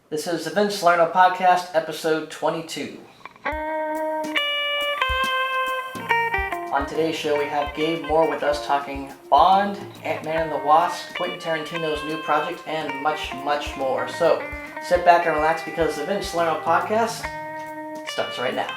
This is the Vince Salerno Podcast, episode 22. On today's show, we have Gabe Moore with us talking Bond, Ant-Man and the Wasp, Quentin Tarantino's new project, and much, much more. So, sit back and relax because the Vince Salerno Podcast starts right now.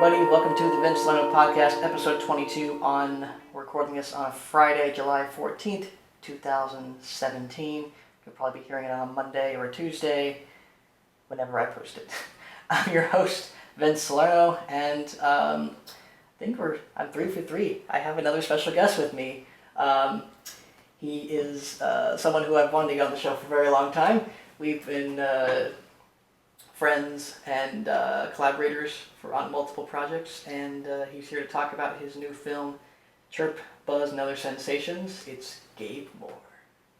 Everybody, welcome to the Vince Salerno Podcast, episode 22. We're recording this on Friday, July 14th, 2017. You'll probably be hearing it on a Monday or a Tuesday, whenever I post it. I'm your host, Vince Salerno, and I think I'm 3 for 3. I have another special guest with me. He is someone who I've wanted to get on the show for a very long time. We've been friends and collaborators on multiple projects, and he's here to talk about his new film, Chirp, Buzz, and Other Sensations. It's Gabe Moore.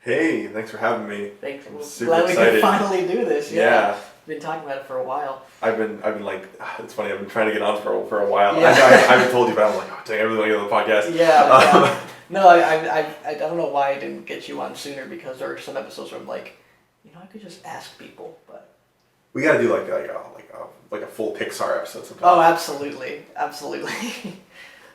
Hey, thanks for having me. Thanks. I'm We're super glad excited. we could finally do this. Yeah. Been talking about it for a while. I've been like, it's funny, I've been trying to get on for a while. Yeah. I haven't told you, but I'm like, oh dang, I really want to get on the podcast. Yeah. No, I don't know why I didn't get you on sooner, because there are some episodes where I'm like, I could just ask people, but We gotta do like a full Pixar episode sometime. oh, absolutely.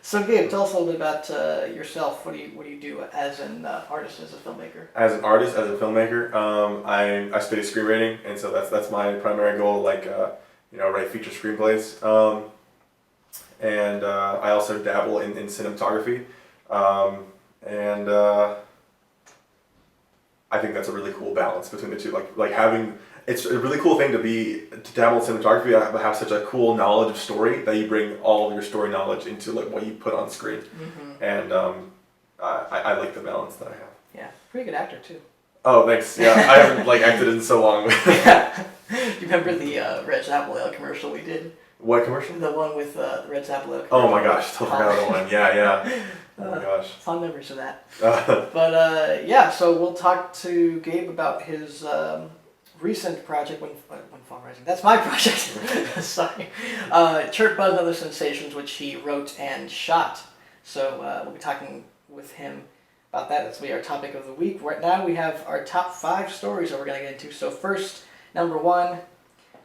So, Gabe, tell us a little bit about yourself. What do you do as an artist, as a filmmaker? As an artist, as a filmmaker, I study screenwriting, and so that's my primary goal. Write feature screenplays, and I also dabble in cinematography, and I think that's a really cool balance between the two. Like having. It's a really cool thing to dabble in cinematography, but have such a cool knowledge of story that you bring all of your story knowledge into what you put on screen. Mm-hmm. And I like the balance that I have. Yeah, pretty good actor too. Oh, thanks. Yeah, I haven't acted in so long. Yeah. You remember the Red Apple Ale commercial we did? What commercial? The one with the Red Apple Ale commercial. Oh my gosh, totally forgot the one. Yeah. Oh my gosh. Fond memories of that. But so we'll talk to Gabe about his recent project, when Fall Rising. That's my project. Sorry. Chirp, Buzz, and Other Sensations, which he wrote and shot. So we'll be talking with him about that. That's will be our topic of the week. Right now we have our top 5 stories that we're going to get into. So first, number 1,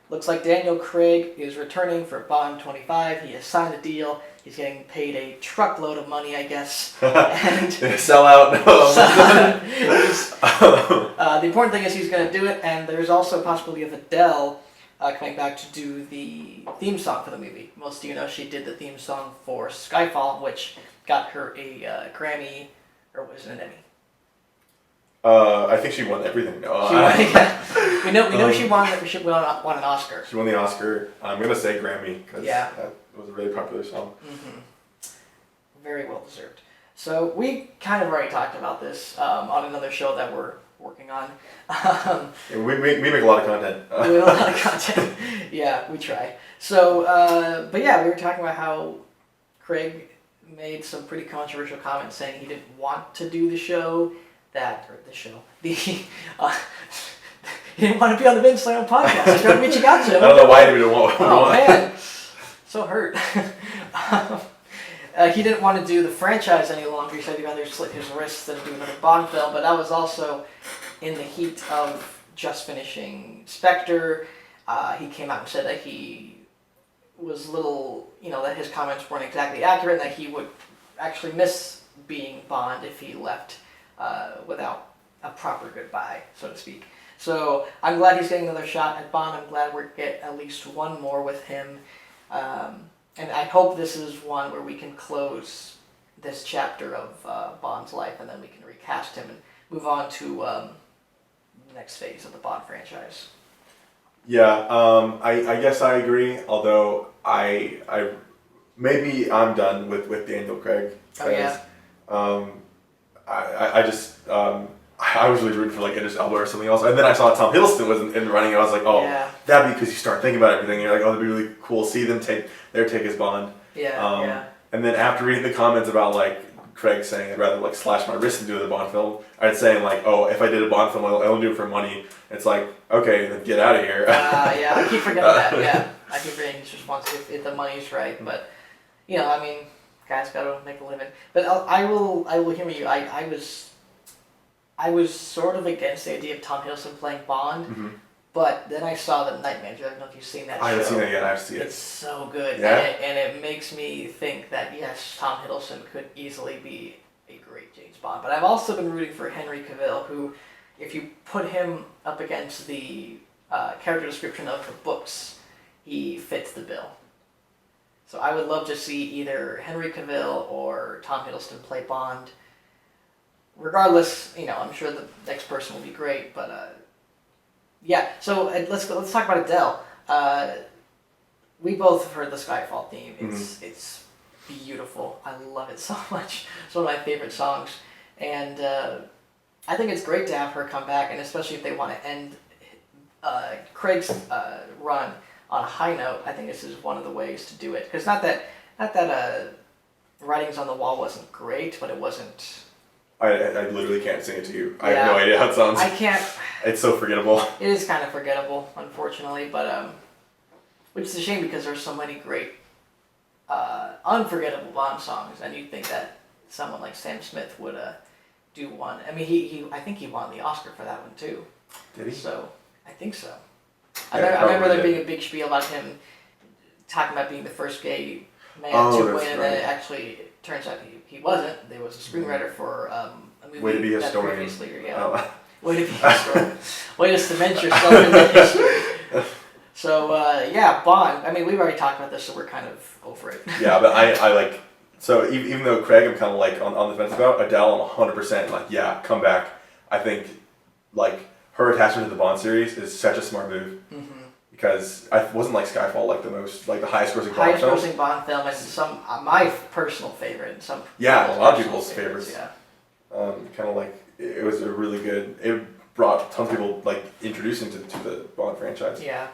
looks like Daniel Craig is returning for Bond 25. He has signed a deal. He's getting paid a truckload of money, I guess. And sell out. The important thing is he's going to do it, and there's also a possibility of Adele coming back to do the theme song for the movie. Most of you know she did the theme song for Skyfall, which got her a Grammy, or was it an Emmy? I think she won everything. No, We know she won an Oscar. She won the Oscar. I'm gonna say Grammy because that was a really popular song. Mm-hmm. Very well deserved. So we kind of already talked about this on another show that we're working on. We make a lot of content. We make a lot of content. Yeah, we try. So, we were talking about how Craig made some pretty controversial comments saying he didn't want to do the show. He didn't want to be on the Vince Salerno Podcast. I tried reaching out to him. I don't know why he didn't want. Oh man, so hurt. He didn't want to do the franchise any longer. He said he'd rather slit his wrists than do another Bond film. But that was also in the heat of just finishing Spectre. He came out and said that he was that his comments weren't exactly accurate, and that he would actually miss being Bond if he left without a proper goodbye, so to speak. So I'm glad he's getting another shot at Bond. I'm glad we're get at least one more with him. And I hope this is one where we can close this chapter of Bond's life, and then we can recast him and move on to the next phase of the Bond franchise. Yeah, I guess I agree. Although I maybe I'm done with Daniel Craig. Oh yeah. I was really rooting for Idris Elba or something else, and then I saw Tom Hiddleston was in the running, and I was like, that'd be because you start thinking about everything. And you're like, that'd be really cool. See them take as Bond. Yeah. And then after reading the comments about Craig saying I'd rather like slash my wrist than do the Bond film. I'd saying like, oh, if I did a Bond film, I only do it for money. It's like, okay, then get out of here. Yeah, I keep forgetting that. Yeah, I keep forgetting his response if the money's right. But you know, I mean, guys gotta make a living. But I will humor you. I was sort of against the idea of Tom Hiddleston playing Bond. Mm-hmm. But then I saw The Night Manager. I don't know if you've seen that show. I haven't seen it yet. I have to see it. It's so good. Yeah? And it makes me think that, yes, Tom Hiddleston could easily be a great James Bond. But I've also been rooting for Henry Cavill, who, if you put him up against the character description of the books, he fits the bill. So I would love to see either Henry Cavill or Tom Hiddleston play Bond. Regardless, you know, I'm sure the next person will be great, but... yeah, so let's talk about Adele. We both have heard the Skyfall theme. It's beautiful. I love it so much. It's one of my favorite songs, and I think it's great to have her come back, and especially if they want to end Craig's run on a high note. I think this is one of the ways to do it. Because not that Writings on the Wall wasn't great, but it wasn't. I literally can't sing it to you. I have no idea how it sounds. I can't. It's so forgettable. It is kind of forgettable, unfortunately, but which is a shame because there's so many great unforgettable Bond songs, and you'd think that someone like Sam Smith would do one. I mean, I think he won the Oscar for that one too. Did he? So I think so. Yeah, I remember there being a big spiel about him talking about being the first gay man to win, and then it actually turns out he wasn't. There was a screenwriter for a movie Way to be a that historian. previously, way to be a historian. Way to cement yourself in the history. So yeah, Bond. I mean, we've already talked about this, so we're kind of over it. Yeah, but I like. So even though Craig, I'm kind of like on the fence about Adele. I'm 100% like, yeah, come back. I think like her attachment to the Bond series is such a smart move. Mm-hmm. Because I wasn't like Skyfall like the highest grossing Bond film. Highest grossing Bond film, and some my personal favorite, and some a lot of people's favorites. Yeah. Kind of like it was a really good. It brought tons of people like introduced into the Bond franchise. Yeah.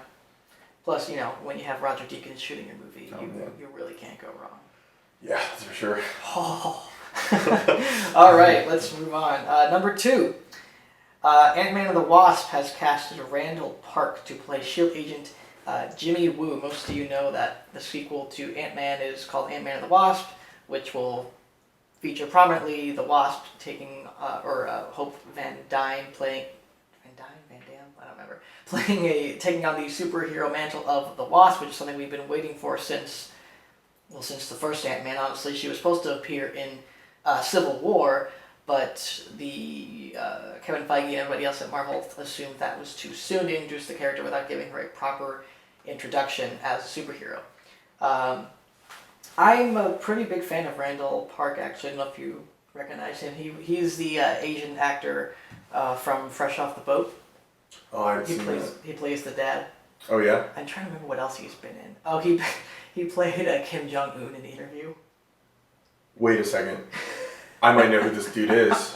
Plus, you know, when you have Roger Deakins shooting your movie, you really can't go wrong. Yeah, that's for sure. Oh. All right, let's move on. Number 2. Ant-Man and the Wasp has casted Randall Park to play S.H.I.E.L.D. agent Jimmy Woo. Most of you know that the sequel to Ant-Man is called Ant-Man and the Wasp, which will feature prominently the Wasp taking, Hope Van Dyne playing, Van Dam? I don't remember. Taking on the superhero mantle of the Wasp, which is something we've been waiting for since the first Ant-Man. Honestly, she was supposed to appear in Civil War, but the Kevin Feige and everybody else at Marvel assumed that was too soon to introduce the character without giving her a proper introduction as a superhero. I'm a pretty big fan of Randall Park, actually. I don't know if you recognize him. He's the Asian actor from Fresh Off the Boat. Oh, I haven't seen that. He plays the dad. Oh, yeah? I'm trying to remember what else he's been in. Oh, he played Kim Jong-un in The Interview. Wait a second. I might know who this dude is.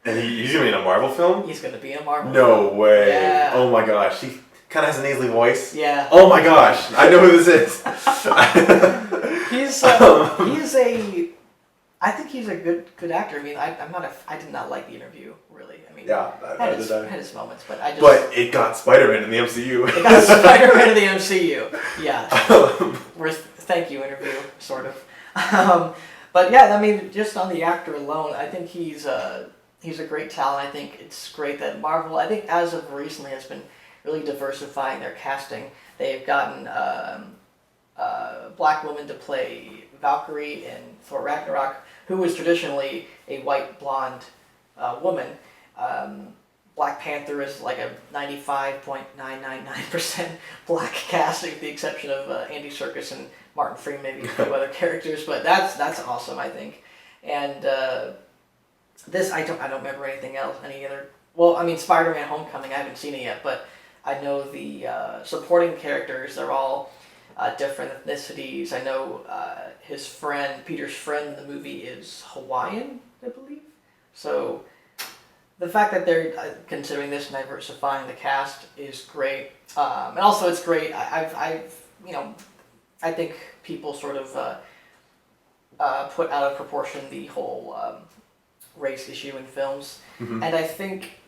And he's going to be in a Marvel film? He's going to be in a Marvel film. No way. Yeah. Oh my gosh. He kind of has a nasally voice. Yeah. Oh my gosh. I know who this is. I think he's a good actor. I mean, I did not like The Interview, really. I mean, yeah, had his moments, but I just... But it got Spider-Man in the MCU. It got Spider-Man in the MCU. Yeah. Thank you, Interview, sort of. But yeah, I mean, just on the actor alone, I think he's a great talent. I think it's great that Marvel, I think as of recently, has been really diversifying their casting. They've gotten a black woman to play Valkyrie in Thor Ragnarok, who was traditionally a white blonde woman. Black Panther is like a 95.999% black cast, with the exception of Andy Serkis and Martin Freeman, maybe a few other characters, but that's awesome, I think. And this, I don't remember any other. Well, I mean, Spider-Man: Homecoming, I haven't seen it yet, but I know the supporting characters. They're all different ethnicities. I know Peter's friend in the movie is Hawaiian, I believe. So the fact that they're considering this and diversifying the cast is great. And also, it's great. I think people sort of put out of proportion the whole race issue in films. Mm-hmm. And I think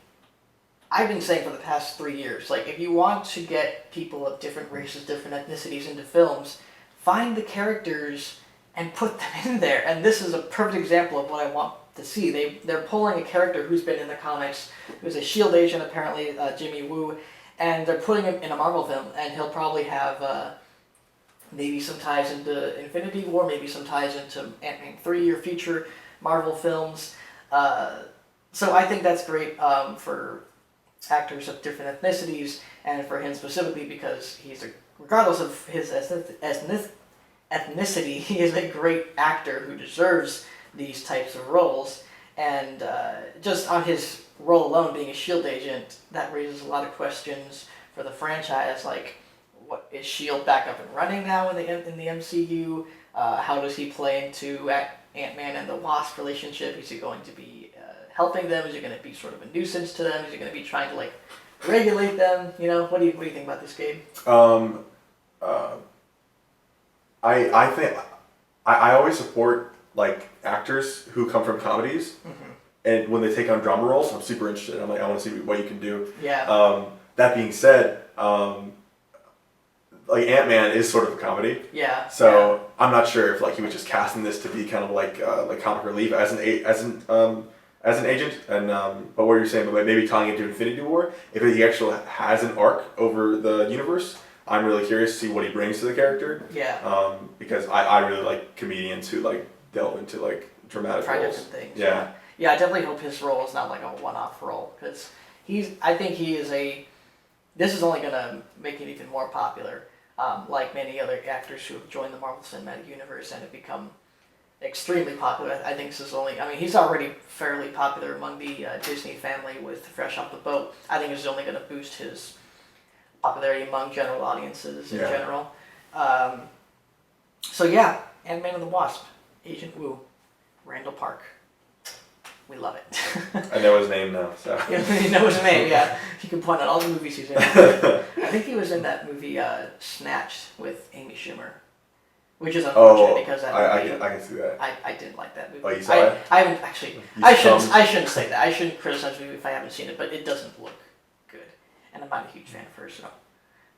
I've been saying for the past 3 years, like, if you want to get people of different races, different ethnicities into films, find the characters and put them in there. And this is a perfect example of what I want to see. They're pulling a character who's been in the comics, who's a S.H.I.E.L.D. agent apparently, Jimmy Woo, and they're putting him in a Marvel film, and he'll probably have maybe some ties into Infinity War, maybe some ties into Ant-Man 3 or future Marvel films. So I think that's great for actors of different ethnicities, and for him specifically because regardless of his ethnicity, he is a great actor who deserves these types of roles. And just on his role alone, being a S.H.I.E.L.D. agent, that raises a lot of questions for the franchise, like, what is S.H.I.E.L.D. back up and running now in the MCU? How does he play into Ant-Man and the Wasp relationship? Is he going to be helping them? Is he going to be sort of a nuisance to them? Is he going to be trying to, like, regulate them? You know, what do you think about this, Gabe? I think I always support, like, actors who come from comedies, Mm-hmm. and when they take on drama roles, I'm super interested. I'm like, I want to see what you can do. Yeah. That being said, like, Ant-Man is sort of a comedy. Yeah. So I'm not sure if, like, he was just casting this to be kind of like comic relief as an agent. And but what you're saying about maybe tying it to Infinity War, if he actually has an arc over the universe, I'm really curious to see what he brings to the character. Yeah. Because I really like comedians who, like, delve into, like, dramatic Try roles. different things. Yeah. Yeah, I definitely hope his role is not like a one-off role, because I think he is this is only going to make it even more popular, like many other actors who have joined the Marvel Cinematic Universe and have become extremely popular. I think this is he's already fairly popular among the Disney family with Fresh Off the Boat. I think this is only going to boost his popularity among general audiences in general. So yeah, Ant-Man and the Wasp, Agent Woo, Randall Park. We love it. I know his name now, so. You know his name, yeah. You can point out all the movies he's in. I think he was in that movie Snatched with Amy Schumer, which is unfortunate because that movie, I can see that. I didn't like that movie. Oh, you saw it? I haven't actually. I shouldn't say that. I shouldn't criticize the movie if I haven't seen it, but it doesn't look good, and I'm not a huge fan of hers. So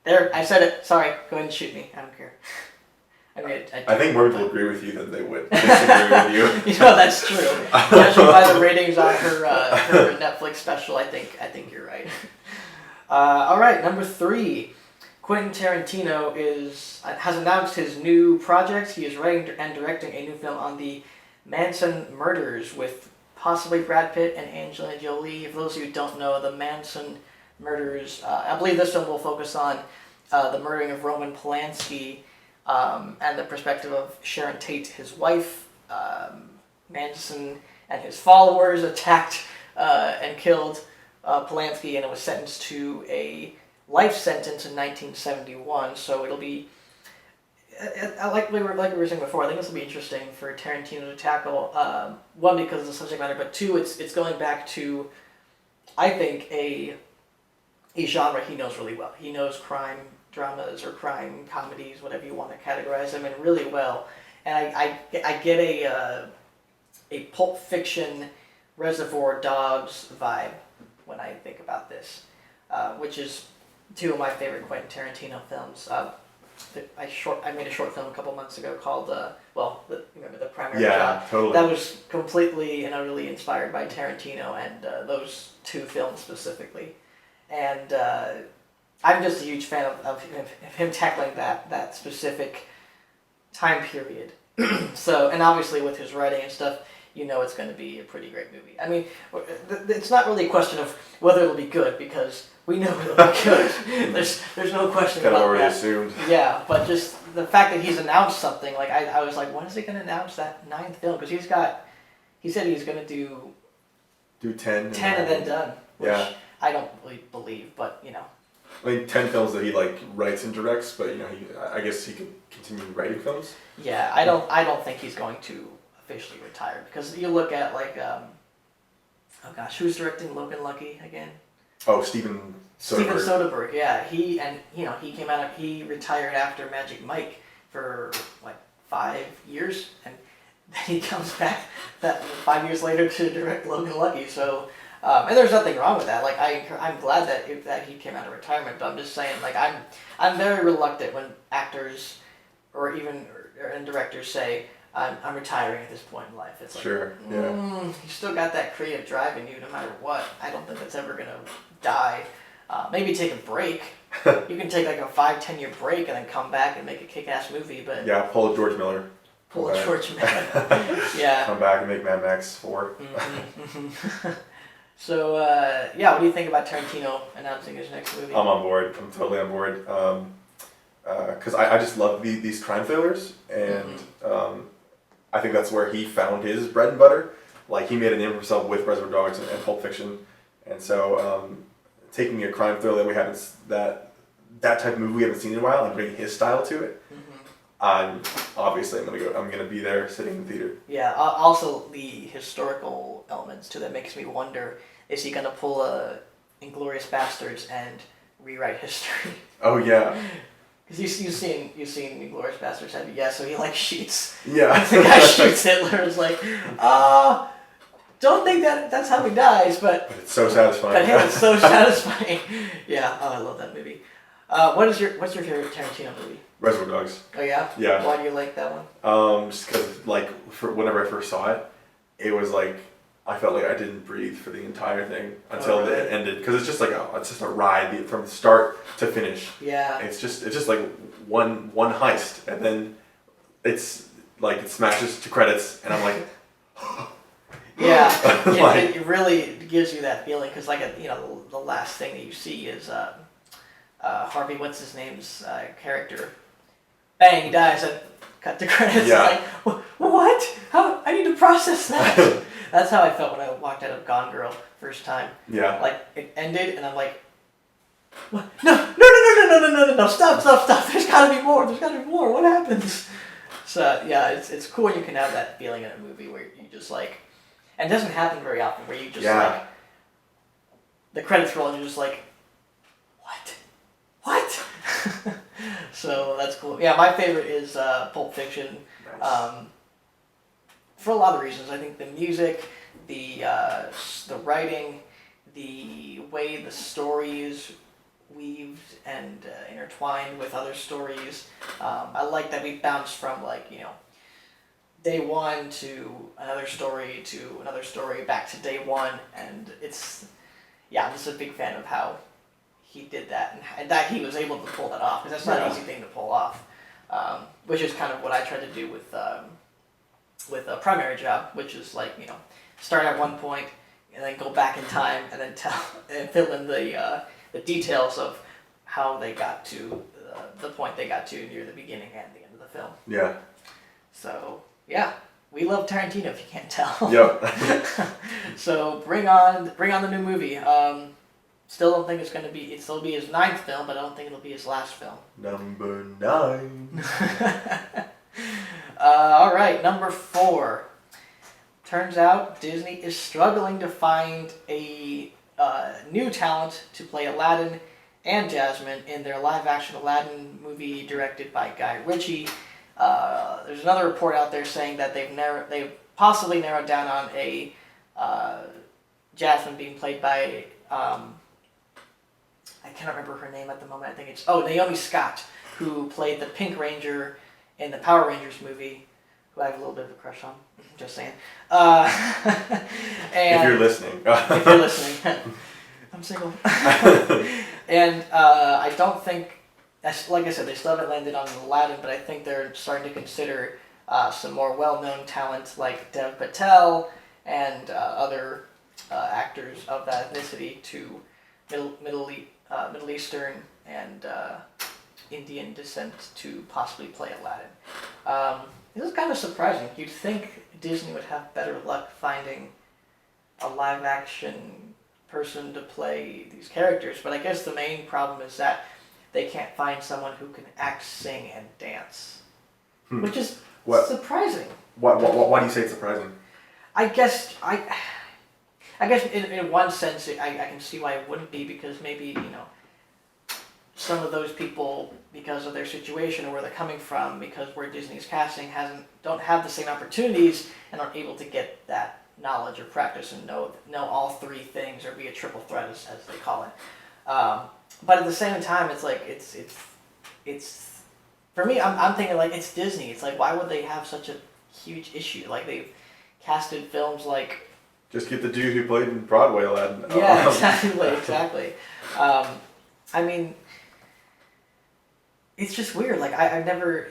there, I said it. Sorry, go ahead and shoot me. I don't care. I think more people agree with you than they would disagree with you. You know, that's true. Judging by the ratings on her Netflix special, I think you're right. All right, number 3. Quentin Tarantino has announced his new project. He is writing and directing a new film on the Manson Murders with possibly Brad Pitt and Angelina Jolie. For those of you who don't know, the Manson Murders, I believe this film will focus on the murdering of Roman Polanski, and the perspective of Sharon Tate, his wife. Manson and his followers attacked and killed Polanski, and it was sentenced to a life sentence in 1971. So it'll be, like we were saying before, I think this will be interesting for Tarantino to tackle. One, because of the subject matter, but two, it's going back to, I think, a genre he knows really well. He knows crime dramas or crime comedies, whatever you want to categorize them in, really well. And I get a Pulp Fiction, Reservoir Dogs vibe when I think about this, which is 2 of my favorite Quentin Tarantino films. I made a short film a couple months ago called remember The Primary Job? Yeah, totally. That was completely and utterly inspired by Tarantino and those 2 films specifically. And I'm just a huge fan of him tackling that specific time period. So, and obviously with his writing and stuff, you know it's going to be a pretty great movie. I mean, it's not really a question of whether it'll be good, because we know it'll be good. There's no question kind about of already that. assumed. Yeah, but just the fact that he's announced something, like I was like, when is he going to announce that 9th film? Because he said he's going to do 10 and then done. Which Yeah. I don't really believe, but you know. I mean, 10 films that he, like, writes and directs, but, you know, I guess he could continue writing films. Yeah, I don't think he's going to officially retire, because you look at, like, who's directing Logan Lucky again? Oh, Steven Soderbergh. Steven Soderbergh, yeah. He retired after Magic Mike for like 5 years, and then he comes back that 5 years later to direct Logan Lucky. So, and there's nothing wrong with that. Like I'm glad that he came out of retirement. But I'm just saying, like I'm very reluctant when actors or even and directors say I'm retiring at this point in life. It's like, sure, yeah. You still got that creative drive in you, no matter what. I don't think that's ever gonna die. Maybe take a break. You can take like a 5-10 year break and then come back and make a kick-ass movie. But yeah, pull a George Miller. Pull a George Miller. Yeah. Come back and make Mad Max 4. So what do you think about Tarantino announcing his next movie? I'm on board. I'm totally on board. Because I just love these crime thrillers, and I think that's where he found his bread and butter. Like, he made a name for himself with Reservoir Dogs and Pulp Fiction, and so taking a crime thriller that we haven't that type of movie we haven't seen in a while and bringing his style to it. I'm gonna be there sitting in the theater. Yeah. Also, the historical elements to that makes me wonder: is he gonna pull a Inglourious Bastards and rewrite history? Oh yeah. Because you've seen Inglourious Bastards, have you? Yeah. So he like shoots. Yeah. The guy shoots Hitler. Is like, don't think that's how he dies, but it's so satisfying. But him, it's so satisfying. Yeah. Oh, I love that movie. What's your favorite Tarantino movie? Reservoir Dogs. Oh yeah? Yeah. Why do you like that one? Just because, like, whenever I first saw it, it was like, I felt like I didn't breathe for the entire thing until it ended. Because it's just like a ride from start to finish. Yeah. It's just like one heist, and then it's like it smashes to credits, and I'm like, yeah. Like, it really gives you that feeling, because the last thing that you see is Harvey, what's his name's character. Bang, he dies, and cut to credits. Yeah. Like, what? How? I need to process that. That's how I felt when I walked out of Gone Girl first time. Yeah. Like, it ended, and I'm like, what? No, stop. There's gotta be more. What happens? So, yeah, it's cool when you can have that feeling in a movie where you just like, and it doesn't happen very often, where you just like, the credits roll and you're just like, what? So that's cool. Yeah, my favorite is Pulp Fiction. Nice. For a lot of reasons. I think the music, the writing, the way the story is weaved and intertwined with other stories. I like that we bounce from day one to another story back to day one, and I'm just a big fan of how he did that and that he was able to pull that off, because that's not an easy thing to pull off, which is kind of what I tried to do with a Primary Job, which is start at one point and then go back in time and then fill in the details of how they got to the point they got to near the beginning and the end of the film. Yeah. So yeah, we love Tarantino, if you can't tell. Yep. So bring on the new movie. Still don't think it'll be his 9th film, but I don't think it'll be his last film. Number 9. All right, number 4. Turns out Disney is struggling to find a new talent to play Aladdin and Jasmine in their live-action Aladdin movie directed by Guy Ritchie. There's another report out there saying that they've possibly narrowed down on a Jasmine being played by I cannot remember her name at the moment. I think it's Naomi Scott, who played the Pink Ranger in the Power Rangers movie, who I have a little bit of a crush on. Just saying. And if you're listening. I'm single. And I don't think, like I said, they still haven't landed on Aladdin, but I think they're starting to consider some more well-known talent like Dev Patel and other actors of that ethnicity to Middle Eastern and Indian descent to possibly play Aladdin. This is kind of surprising. You'd think Disney would have better luck finding a live-action person to play these characters, but I guess the main problem is that they can't find someone who can act, sing, and dance, which is surprising. Why do you say it's surprising? I guess in one sense I can see why it wouldn't be, because maybe some of those people, because of their situation or where they're coming from, because where Disney's casting don't have the same opportunities and aren't able to get that knowledge or practice and know all three things or be a triple threat as they call it. But at the same time, it's like it's for me. I'm thinking like it's Disney. It's like, why would they have such a huge issue? Like they've casted films like. Just get the dude who played in Broadway Aladdin. Yeah, exactly. I mean, it's just weird. Like I've never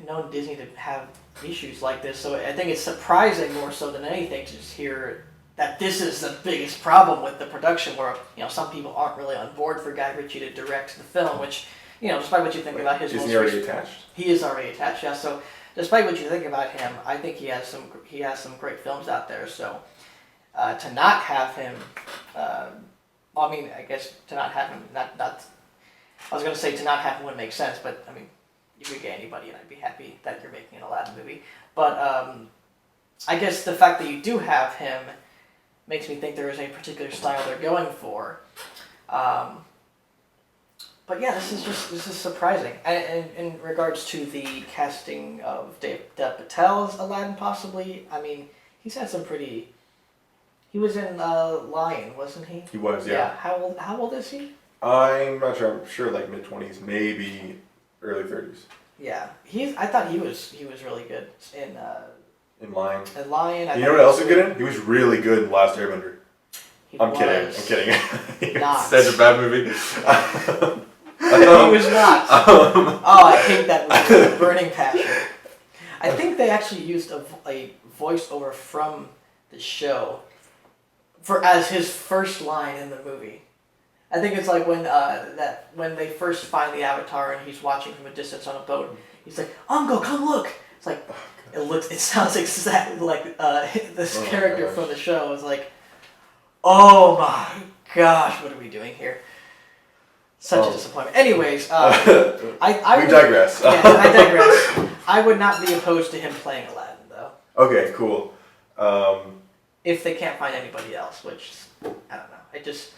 known Disney to have issues like this, so I think it's surprising more so than anything to just hear that this is the biggest problem with the production, where some people aren't really on board for Guy Ritchie to direct the film, which despite what you think about his. Isn't he already attached? He is already attached. Yeah. So despite what you think about him, I think he has some great films out there. So to not have him, I mean, I guess to not have him, not. I was going to say to not have him wouldn't make sense, but I mean, you could get anybody, and I'd be happy that you're making an Aladdin movie. But I guess the fact that you do have him makes me think there is a particular style they're going for. But yeah, this is surprising. And in regards to the casting of Dev Patel's Aladdin, possibly, I mean, he's had some pretty. He was in Lion, wasn't he? He was, yeah. How old is he? I'm not sure. I'm sure like mid-20s, maybe early 30s. Yeah, I thought he was really good in Lion. In Lion. You know what else is good in? He was really good in Last Airbender. I'm kidding. It's such a bad movie. He was not. I hate that movie with a burning passion. I think they actually used a voiceover from the show as his first line in the movie. I think it's like when they first find the Avatar and he's watching from a distance on a boat. He's like, "Uncle, come look!" It's like it sounds exactly like this character from the show. It's like, oh my gosh, what are we doing here? Such a disappointment. Anyways, we digress. Yeah, I digress. I would not be opposed to him playing Aladdin, though. Okay, cool. If they can't find anybody else, which I don't know. It just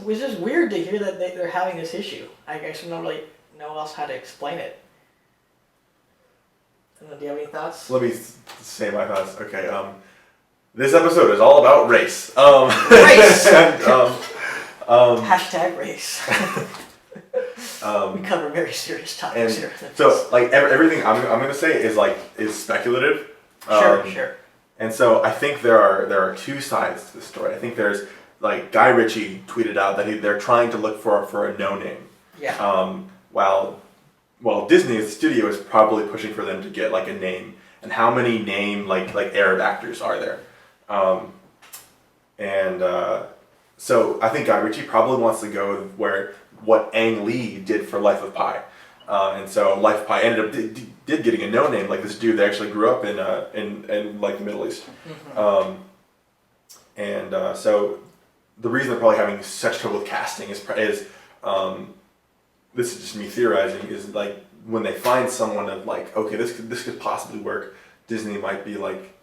was just weird to hear that they're having this issue. I guess I don't really know else how to explain it. Do you have any thoughts? Let me say my thoughts. Okay. This episode is all about race. Race. And, hashtag race. We cover very serious topics here. So, like everything I'm gonna say is speculative. Sure. And so I think there are two sides to the story. I think there's like Guy Ritchie tweeted out that they're trying to look for a no name. Yeah. While Disney as a studio is probably pushing for them to get like a name. And how many name like Arab actors are there? So I think Guy Ritchie probably wants to go where what Ang Lee did for Life of Pi. And so Life of Pi ended up did getting a no name, like this dude that actually grew up in like the Middle East. Mm-hmm. So the reason they're probably having such trouble with casting is this is just me theorizing, is like when they find someone of like, okay, this could possibly work, Disney might be like,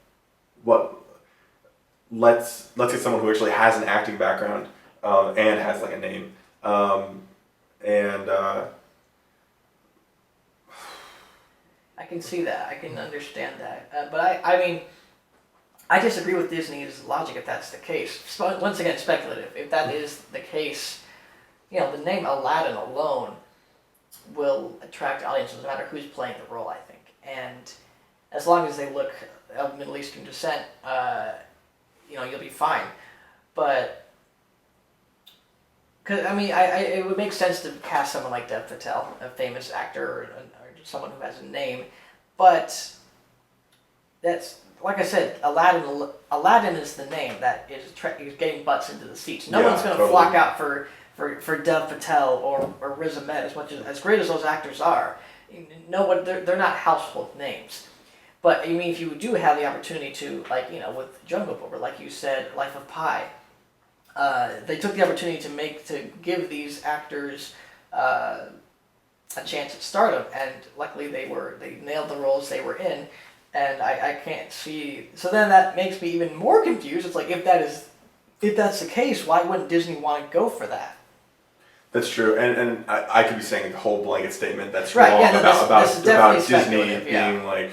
what? Let's get someone who actually has an acting background and has like a name. I can see that. I can understand that. But I mean, I disagree with Disney's logic if that's the case. Once again, speculative. If that is the case, the name Aladdin alone will attract audiences no matter who's playing the role, I think. And as long as they look of Middle Eastern descent, you'll be fine. But, cause I mean, it would make sense to cast someone like Dev Patel, a famous actor or someone who has a name. But that's, like I said, Aladdin is the name that is getting butts into the seats. No one's going to flock out for Dev Patel or Riz Ahmed, as great as those actors are. They're not household names. But I mean, if you do have the opportunity to, with Jungle Book, or like you said, Life of Pi, they took the opportunity to give these actors a chance at stardom, and luckily they nailed the roles they were in, and I can't see. So then that makes me even more confused. It's like if that's the case, why wouldn't Disney want to go for that? That's true, and I could be saying a whole blanket statement that's Right, wrong yeah, no, this is about definitely Disney speculative, being like,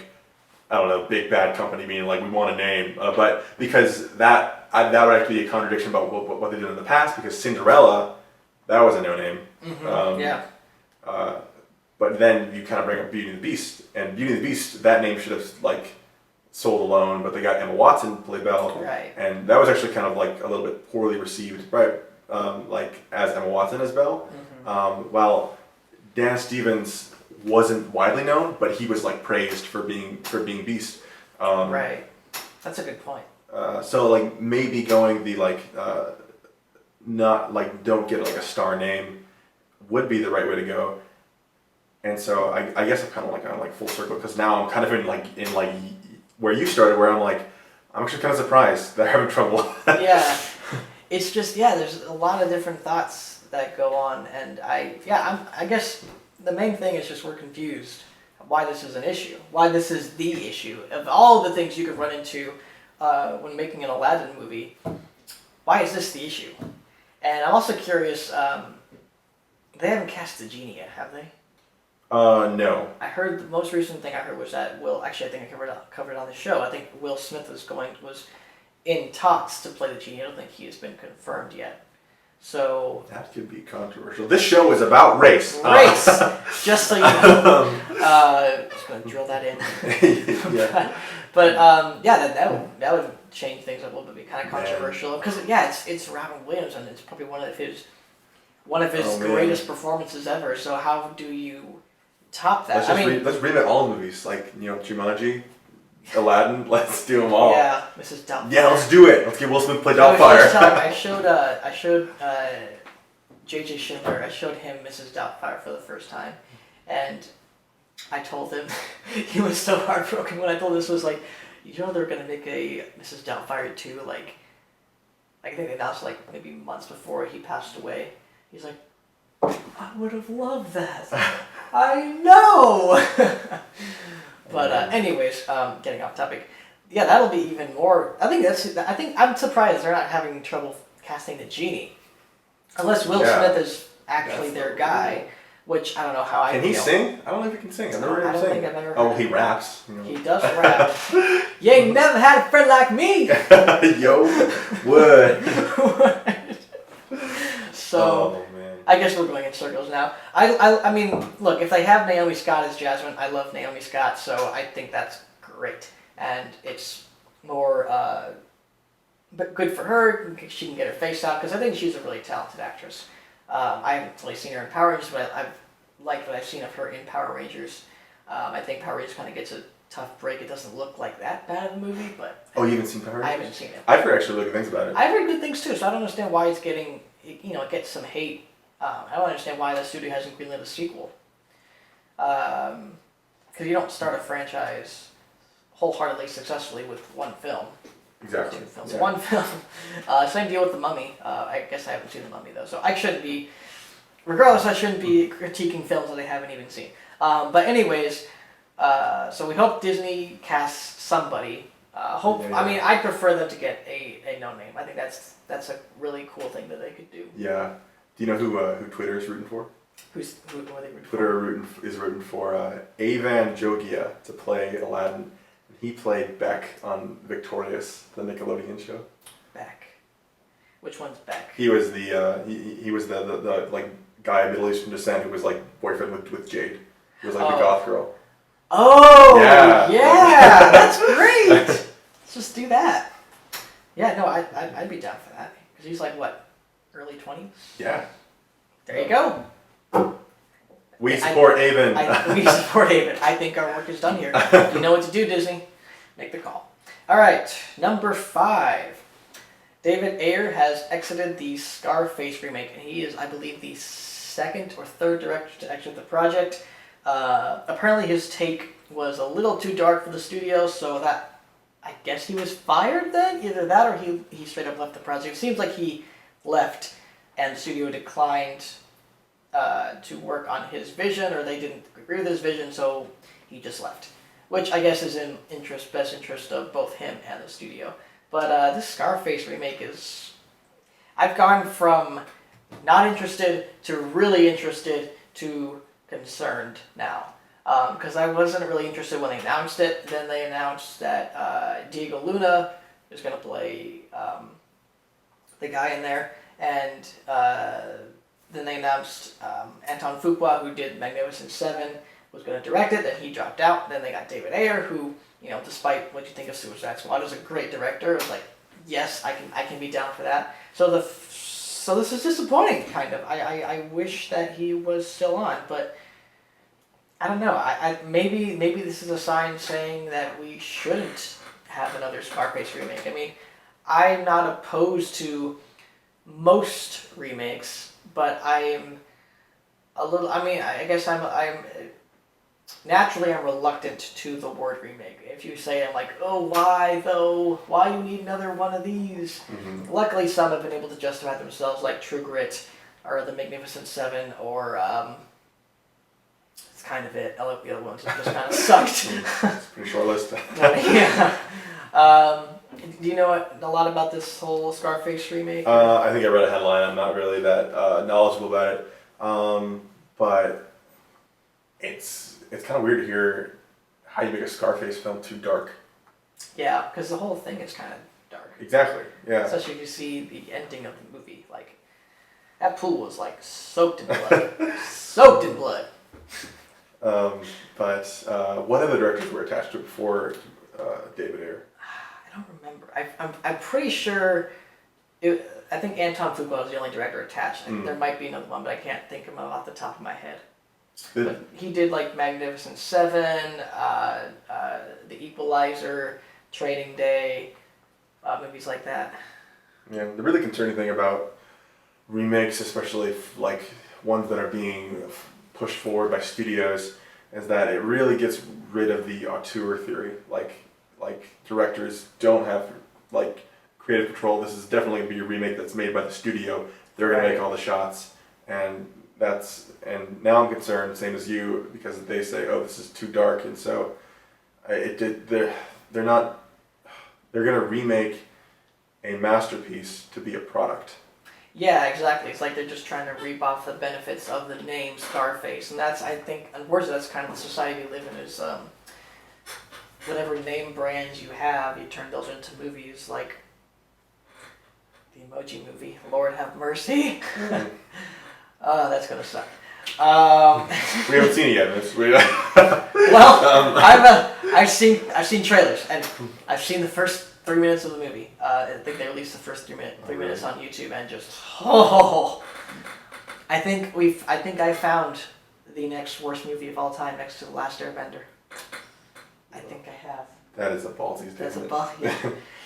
I don't know, big bad company being like, we want a name, but because that would actually be a contradiction about what they did in the past, because Cinderella, that was a no name. But then you kind of bring up Beauty and the Beast, and Beauty and the Beast, that name should have like sold alone, but they got Emma Watson to play Belle, right? And that was actually kind of like a little bit poorly received, right? Like as Emma Watson as Belle, while Dan Stevens wasn't widely known, but he was like praised for being Beast. Right, that's a good point. So like maybe going the like not like don't get like a star name would be the right way to go. And so I guess I'm kind of like on like full circle, because now I'm kind of in like where you started, where I'm actually kind of surprised that I'm having trouble. Yeah, it's just there's a lot of different thoughts that go on, and I guess the main thing is just we're confused why this is an issue, why this is the issue of all the things you could run into when making an Aladdin movie. Why is this the issue? And I'm also curious. They haven't cast the genie yet, have they? No. I heard the most recent thing I heard was that I think I covered it on the show. I think Will Smith was in talks to play the genie. I don't think he has been confirmed yet. So that could be controversial. This show is about race. Just so you know. Just gonna drill that in. Yeah. But that would change things up a little bit. Be kind of controversial because it's Robin Williams, and it's probably one of his greatest performances ever. So how do you top that? Let's remake all the movies, like Jumanji, Aladdin. Let's do them all. Yeah, Mrs. Doubtfire. Yeah, let's do it. Let's get Will Smith play Doubtfire. I showed J.J. Schindler. I showed him Mrs. Doubtfire for the first time, and I told him he was so heartbroken when I told him this was like, they're gonna make a Mrs. Doubtfire 2, like I think they announced like maybe months before he passed away. He's like, I would have loved that. I know. But anyways, getting off topic. Yeah, that'll be even more. I think I'm surprised they're not having trouble casting the genie, unless Will Smith is actually their guy. Which I don't know how I feel. Can he sing? I don't know if he can sing. I don't think I've ever heard him. He raps. He does rap. You ain't never had a friend like me. Yo, what? So, I guess we're going in circles now. I mean, look, if they have Naomi Scott as Jasmine, I love Naomi Scott, so I think that's great. And it's more, but good for her. She can get her face out, because I think she's a really talented actress. I haven't really seen her in Power Rangers, but I've liked what I've seen of her in Power Rangers. I think Power Rangers kind of gets a tough break. It doesn't look like that bad of a movie, but... Oh, you haven't seen Power Rangers? I haven't seen it. I've heard actually really good things about it. I've heard good things too, so I don't understand why it's getting... it gets some hate. I don't understand why the studio hasn't greenlit a sequel. Because you don't start a franchise wholeheartedly successfully with one film. Exactly. 2 films. Yeah. One film. Same deal with The Mummy. I guess I haven't seen The Mummy though, so I shouldn't be... Regardless, I shouldn't be critiquing films that I haven't even seen. But anyways, so we hope Disney casts somebody. I mean, I prefer them to get a no name. I think that's a really cool thing that they could do. Yeah. Do you know who Twitter is rooting for? Who are they rooting for? Twitter is rooting for Avan Jogia to play Aladdin. He played Beck on Victorious, the Nickelodeon show. Beck. Which one's Beck? He was he was the like guy of Middle Eastern descent who was like boyfriend with Jade. He was like the goth girl. Oh yeah, that's great. Let's just do that. Yeah, no, I'd be down for that, because he's like what, early 20s? Yeah. There you go. We support Avan. We support Avan. I think our work is done here. You know what to do, Disney. Make the call. All right, number 5. David Ayer has exited the Scarface remake, and he is, I believe, the 2nd or 3rd director to exit the project. Apparently his take was a little too dark for the studio, so that, I guess he was fired then? Either that or he straight up left the project. It seems like he left and the studio declined to work on his vision, or they didn't agree with his vision, so he just left. Which I guess is in best interest of both him and the studio. But this Scarface remake is... I've gone from not interested to really interested to concerned now. Because I wasn't really interested when they announced it. Then they announced that Diego Luna is going to play the guy in there. And then they announced Anton Fuqua, who did Magnificent Seven, was going to direct it. Then he dropped out. Then they got David Ayer, who, despite what you think of Suicide Squad, is a great director. It was like, yes, I can be down for that. So this is disappointing, kind of. I wish that he was still on, but I don't know. Maybe this is a sign saying that we shouldn't have another Scarface remake. I mean, I'm not opposed to most remakes, but I'm a little. I mean, I guess I'm naturally I'm reluctant to the word remake. If you say, I'm like, oh, why though? Why you need another one of these? Mm-hmm. Luckily, some have been able to justify themselves, like True Grit, or The Magnificent Seven, or it's kind of it. The other ones just kind of sucked. It's a pretty short list. Yeah. Do you know a lot about this whole Scarface remake? I think I read a headline. I'm not really that knowledgeable about it, but it's kind of weird to hear how you make a Scarface film too dark. Yeah, because the whole thing is kind of dark. Exactly. Yeah. Especially if you see the ending of the movie, like that pool was like soaked in blood, soaked in blood. But what other directors were attached to it before David Ayer? I don't remember. I'm pretty sure. I think Anton Fuqua was the only director attached. There might be another one, but I can't think of them off the top of my head. But he did like Magnificent Seven, The Equalizer, Training Day, movies like that. Yeah, the really concerning thing about remakes, especially like ones that are being pushed forward by studios, is that it really gets rid of the auteur theory. Like directors don't have like creative control. This is definitely going to be a remake that's made by the studio. They're going to make all the shots, and now I'm concerned, same as you, because they say, oh, this is too dark, and so they're going to remake a masterpiece to be a product. Yeah, exactly. It's like they're just trying to reap off the benefits of the name Scarface, and that's, I think, unfortunately, that's kind of the society we live in, is whatever name brands you have, you turn those into movies like the Emoji Movie, Lord Have Mercy. Oh, that's gonna suck. We haven't seen it yet. Well, I've seen trailers, and I've seen the first 3 minutes of the movie. I think they released the first 3 minutes on YouTube, and just I think I found the next worst movie of all time, next to The Last Airbender. I think I have. That is a ballsy statement. That's a ball.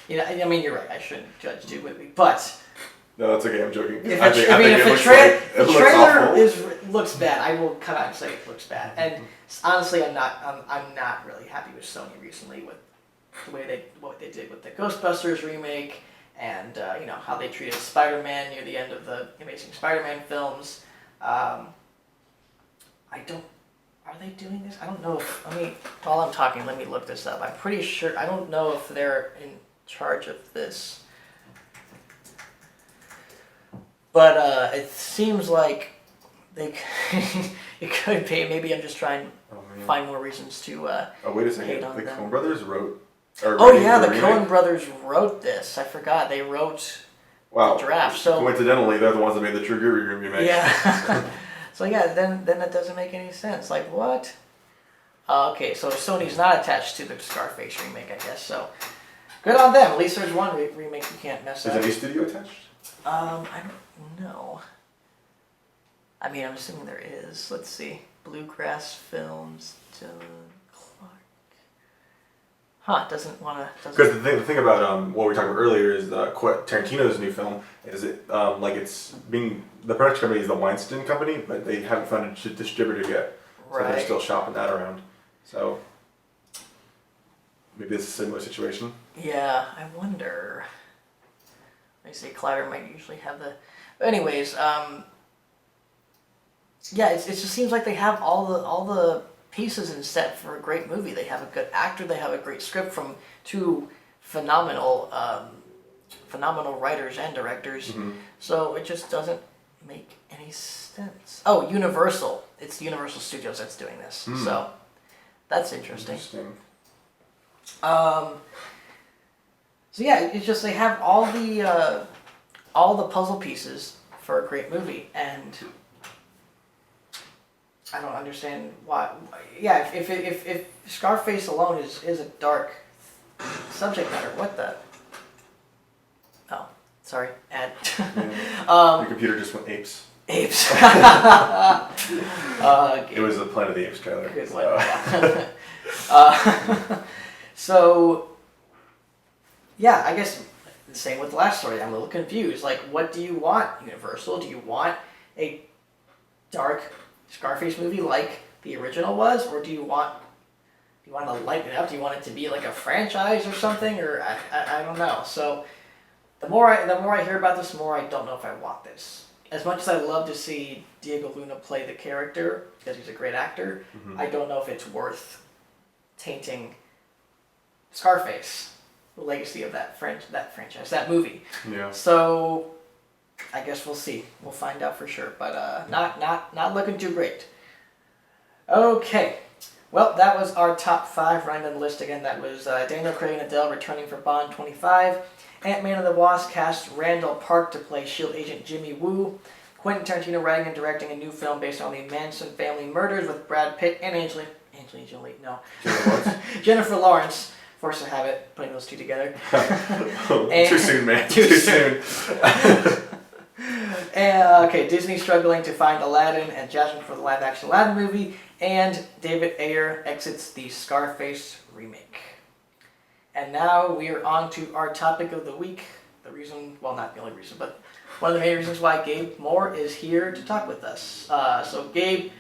Yeah. I mean, you're right. I shouldn't judge too quickly, but. No, that's okay. I'm joking. If the trailer looks bad, I will come out and say it looks bad. And honestly, I'm not really happy with Sony recently with the way what they did with the Ghostbusters remake, and how they treated Spider-Man near the end of the Amazing Spider-Man films. Are they doing this? I don't know while I'm talking, let me look this up. I'm pretty sure, I don't know if they're in charge of this. But it seems like it could be. Maybe I'm just trying to find more reasons to wait a second. The Coen Brothers wrote... the Coen Brothers wrote this. I forgot. They wrote the draft. So coincidentally, they're the ones that made the True Grit remake. Yeah. So yeah, then that doesn't make any sense. Like, what? Okay, so Sony's not attached to the Scarface remake, I guess. So good on them. At least there's one remake you can't mess up. Is any studio attached? I don't know. I mean, I'm assuming there is. Let's see. Bluegrass Films, Dylan Clark. Doesn't want to... Because the thing about what we were talking about earlier is Tarantino's new film is it's being... The production company is the Weinstein Company, but they haven't found a distributor yet. So they're still shopping that around. So maybe it's a similar situation. Yeah, I wonder... I say Clyder might usually have the... But anyways, yeah, it just seems like they have all the pieces in set for a great movie. They have a good actor, they have a great script from two phenomenal writers and directors. Mm-hmm. So it just doesn't make any sense. Oh, Universal. It's Universal Studios that's doing this. So that's interesting. So yeah, it's just they have all the puzzle pieces for a great movie, and I don't understand why. Yeah, if Scarface alone is a dark subject matter, what the? Oh, sorry, ad. Your computer just went apes. Apes. It was the Planet of the Apes trailer. Good one. Yeah. So, yeah, I guess the same with the last story. I'm a little confused. Like, what do you want, Universal? Do you want a dark Scarface movie like the original was, or do you want to lighten it up? Do you want it to be like a franchise or something? Or I don't know. So, the more I hear about this, the more I don't know if I want this. As much as I love to see Diego Luna play the character because he's a great actor, I don't know if it's worth tainting Scarface, the legacy of that franchise, that movie. Yeah. So I guess we'll see. We'll find out for sure. But not looking too great. Okay. Well, that was our top 5 random list. Again, that was Daniel Craig and Adele returning for Bond 25. Ant-Man and the Wasp cast Randall Park to play S.H.I.E.L.D. agent Jimmy Woo. Quentin Tarantino writing and directing a new film based on the Manson Family Murders with Brad Pitt and Jennifer Lawrence. Force of habit, putting those two together. Too soon, man. Too soon. Okay, Disney struggling to find Aladdin and Jasmine for the live-action Aladdin movie, and David Ayer exits the Scarface remake. And now we are on to our topic of the week. The reason, well, not the only reason, but one of the main reasons why Gabe Moore is here to talk with us. So Gabe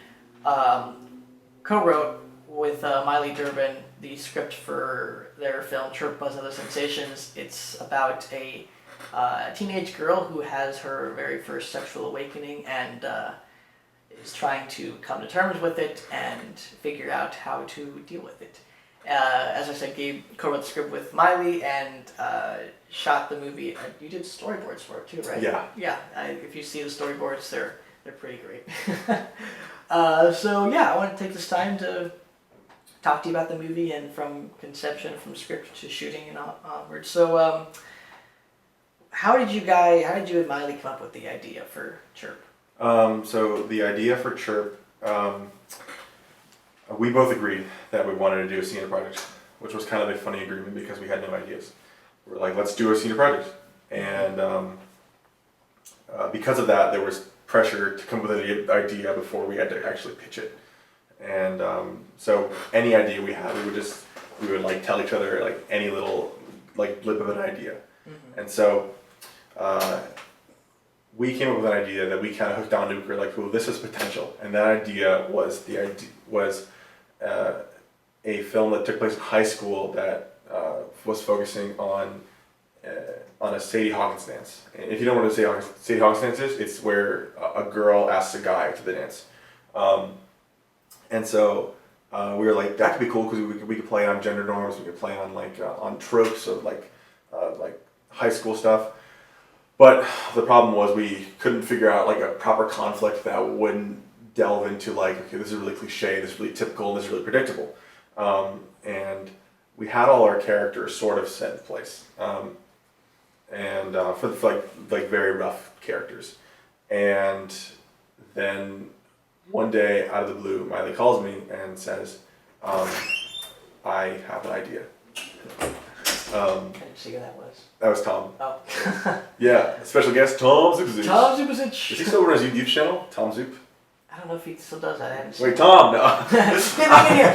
co-wrote with Miley Durbin the script for their film Chirp, Buzz, and Other Sensations. It's about a teenage girl who has her very first sexual awakening and is trying to come to terms with it and figure out how to deal with it. As I said, Gabe co-wrote the script with Miley and shot the movie. You did storyboards for it too, right? Yeah. Yeah. If you see the storyboards, they're pretty great. So yeah, I want to take this time to talk to you about the movie and from conception, from script to shooting and onward. So, how did you and Miley come up with the idea for Chirp? So the idea for Chirp, we both agreed that we wanted to do a senior project, which was kind of a funny agreement because we had no ideas. We were like, let's do a senior project. And because of that, there was pressure to come up with an idea before we had to actually pitch it. And so any idea we had, we would like tell each other like any little like blip of an idea. Mm-hmm. And so we came up with an idea that we kind of hooked on to. We're like, well, this has potential. And that idea was a film that took place in high school that was focusing on a Sadie Hawkins dance. And if you don't know what a Sadie Hawkins dance is, it's where a girl asks a guy to the dance. And so we were like, that could be cool because we could play on gender norms. We could play on on tropes of like high school stuff. But the problem was we couldn't figure out like a proper conflict that wouldn't delve into like, okay, this is really cliche, this is really typical, this is really predictable. And we had all our characters sort of set in place. And for like very rough characters. And then one day, out of the blue, Miley calls me and says, I have an idea. I didn't see who that was. That was Tom. Oh. Yeah, special guest, Tom Zupazich. Tom Zupazich. Is he still on his YouTube channel, Tom Zoop? I don't know if he still does that. I haven't seen Wait, Tom, no. Get here.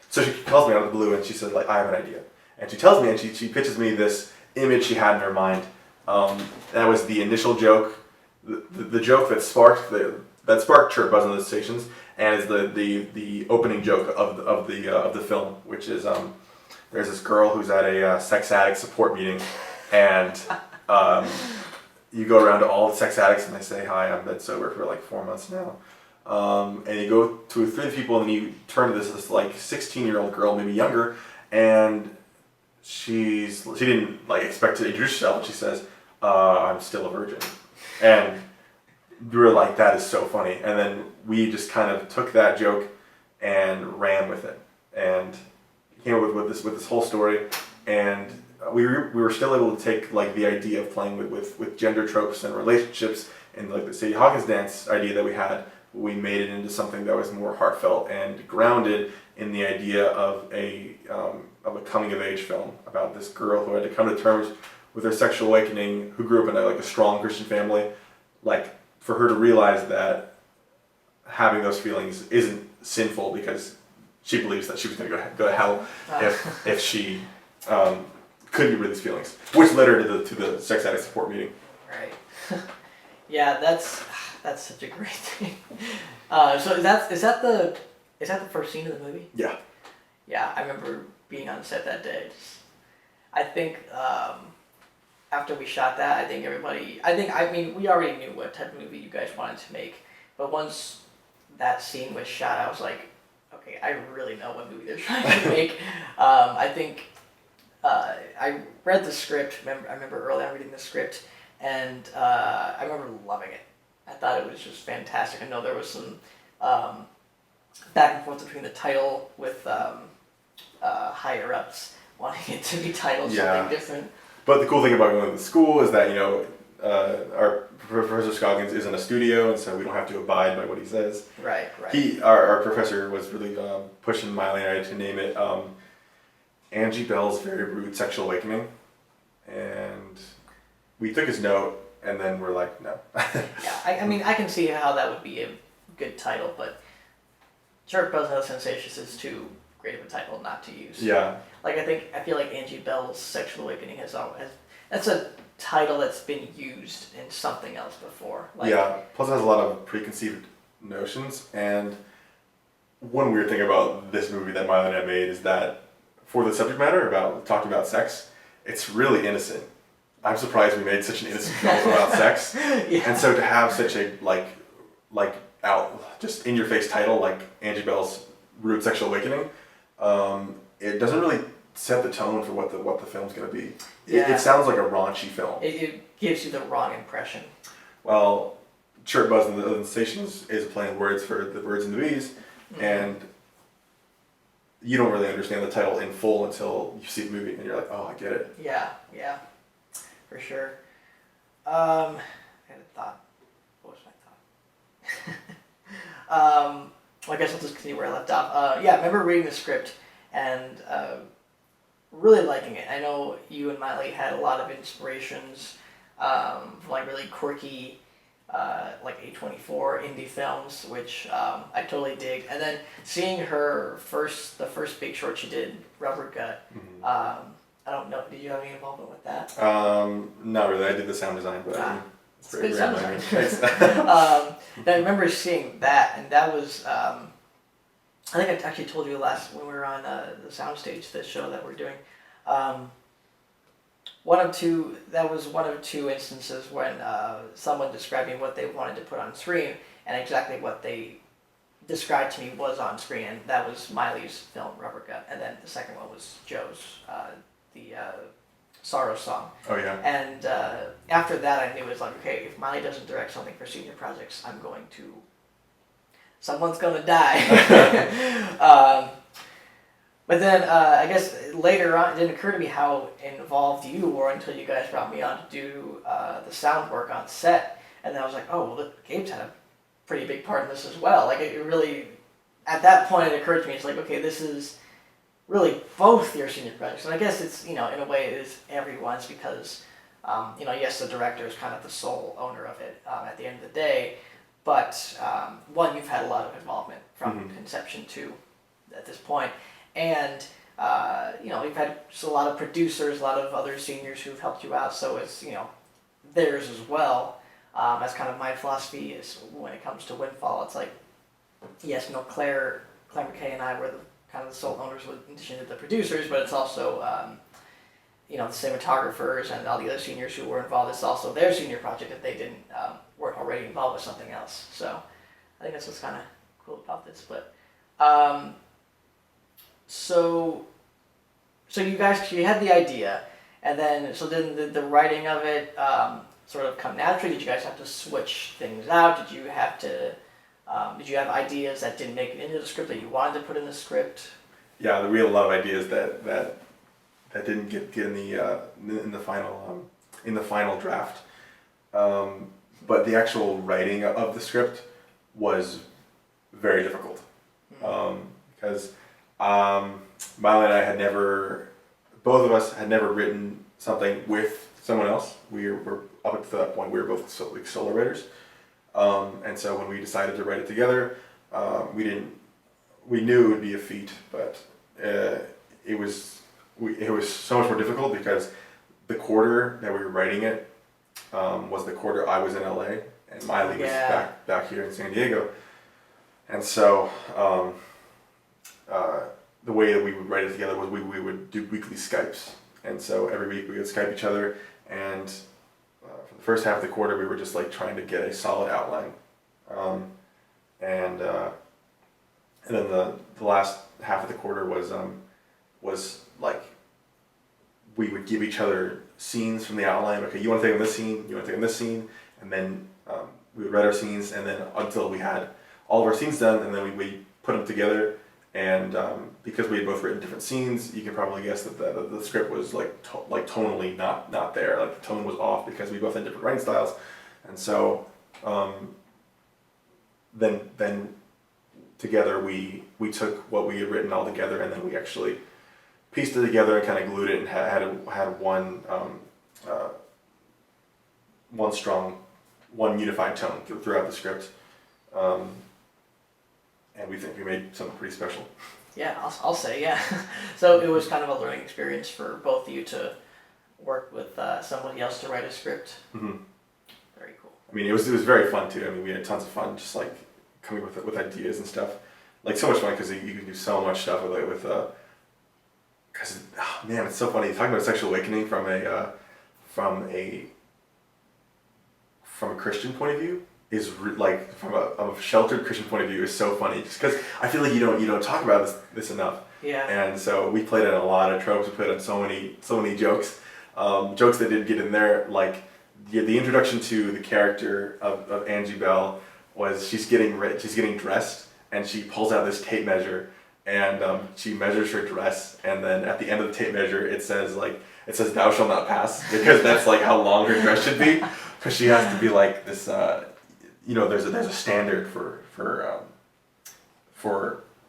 So she calls me out of the blue and she says, like, I have an idea. And she tells me, and she pitches me this image she had in her mind. That was the initial joke. The joke that sparked Chirp, Buzz, and Other Sensations, and is the opening joke of the film, which is there's this girl who's at a sex addict support meeting, and you go around to all the sex addicts and they say, hi, I've been sober for like 4 months now, and you go to 3 people and then you turn to this like 16-year-old girl, maybe younger, and she didn't like expect to introduce herself, and she says, I'm still a virgin. And we were like, that is so funny. And then we just kind of took that joke and ran with it. And came up with this whole story. And we were still able to take like the idea of playing with gender tropes and relationships and like the Sadie Hawkins dance idea that we had. We made it into something that was more heartfelt and grounded in the idea of a coming of age film about this girl who had to come to terms with her sexual awakening, who grew up in a strong Christian family, like for her to realize that having those feelings isn't sinful because she believes that she was going to go to hell if she couldn't get rid of these feelings, which led her to the sex addict support meeting. Right. Yeah, that's such a great thing. So is that the first scene of the movie? Yeah. Yeah, I remember being on set that day. I think after we shot that, I mean, we already knew what type of movie you guys wanted to make, but once that scene was shot, I was like, okay, I really know what movie they're trying to make. I think I read the script. I remember early on reading the script, and I remember loving it. I thought it was just fantastic. I know there was some back and forth between the title with higher ups wanting it to be titled something different. But the cool thing about going to the school is that our Professor Scoggins is in a studio, and so we don't have to abide by what he says. Right. Our professor was really pushing Miley and I to name it Angie Bell's Very Rude Sexual Awakening, and we took his note, and then we're like, no. Yeah, I mean, I can see how that would be a good title, but Chirp doesn't have sensations is too great of a title not to use. Yeah. Like I feel like Angie Bell's Sexual Awakening has that's a title that's been used in something else before. Plus it has a lot of preconceived notions, and one weird thing about this movie that Miley and I made is that for the subject matter about talking about sex, it's really innocent. I'm surprised we made such an innocent film about sex. Yeah. And so to have such a like out just in your face title like Angie Bell's Rude Sexual Awakening, it doesn't really set the tone for what the film's going to be. Yeah. It sounds like a raunchy film. It gives you the wrong impression. Well, Chirp Buzz and the Stations is playing words for the birds and the bees, and you don't really understand the title in full until you see the movie, and you're like, oh, I get it. Yeah, for sure. I had a thought. What was my thought? Well, I guess I'll just continue where I left off. I remember reading the script and really liking it. I know you and Miley had a lot of inspirations from like really quirky like A24 indie films, which I totally dig. And then seeing her the first big short she did, Rubber Gut, I don't know, did you have any involvement with that? Not really. I did the sound design, but it's good sound design. I remember seeing that, and that was, I think I actually told you when we were on the soundstage, the show that we're doing. That was one of two instances when someone described me what they wanted to put on screen, and exactly what they described to me was on screen, and that was Miley's film, Rubber Gut, and then the second one was Joe's, the Sorrow Song. Oh, yeah. And after that, I knew it was like, okay, if Miley doesn't direct something for senior projects, someone's going to die. But then I guess later on, it didn't occur to me how involved you were until you guys brought me on to do the sound work on set. And then I was like, oh, well, look, Gabe's had a pretty big part in this as well. Like, it really, at that point, it occurred to me, it's like, okay, this is really both your senior projects. And I guess it's, in a way, it is everyone's because, yes, the director is kind of the sole owner of it at the end of the day. But, one, you've had a lot of involvement from conception to at this point. And, we've had a lot of producers, a lot of other seniors who've helped you out. So it's, theirs as well. That's kind of my philosophy is when it comes to Windfall. It's like, yes, Claire McKay and I were kind of the sole owners in addition to the producers, but it's also, the cinematographers and all the other seniors who were involved. It's also their senior project if they weren't already involved with something else. So I think that's what's kind of cool about this. But so you guys, you had the idea, And then, so then the writing of it sort of come naturally? Did you guys have to switch things out? Did you have to, did you have ideas that didn't make it into the script that you wanted to put in the script? Yeah, we had a lot of ideas that didn't get in the final draft. But the actual writing of the script was very difficult. Because Miley and I both of us had never written something with someone else. We were up to that point, we were both solo writers. And so when we decided to write it together, we knew it would be a feat, but it was so much more difficult because the quarter that we were writing it was the quarter I was in LA and Miley was back here in San Diego. And so the way that we would write it together was we would do weekly Skypes. And so every week we would Skype each other, and for the first half of the quarter we were just like trying to get a solid outline. And then the last half of the quarter was like we would give each other scenes from the outline. Okay, you want to take on this scene, you want to take on this scene, and then we would write our scenes, and then until we had all of our scenes done, and then we put them together. And because we had both written different scenes, you can probably guess that the script was like tonally not there. Like the tone was off because we both had different writing styles, and so then together we took what we had written all together, and then we actually pieced it together and kind of glued it and had one strong, one unified tone throughout the script. And we think we made something pretty special. Yeah, I'll say, yeah. So it was kind of a learning experience for both of you to work with somebody else to write a script. Mm-hmm. Very cool. I mean, it was very fun too. I mean, we had tons of fun just like coming with ideas and stuff. Like so much fun because you can do so much stuff with because man, it's so funny talking about sexual awakening from a Christian point of view. Is like from a sheltered Christian point of view is so funny just because I feel like you don't talk about this enough. Yeah. And so we played on a lot of tropes. We played on so many jokes, jokes that didn't get in there. Like the introduction to the character of Angie Bell was she's getting dressed and she pulls out this tape measure and she measures her dress, and then at the end of the tape measure it says thou shalt not pass, because that's like how long her dress should be, because she has to be like this. There's a standard for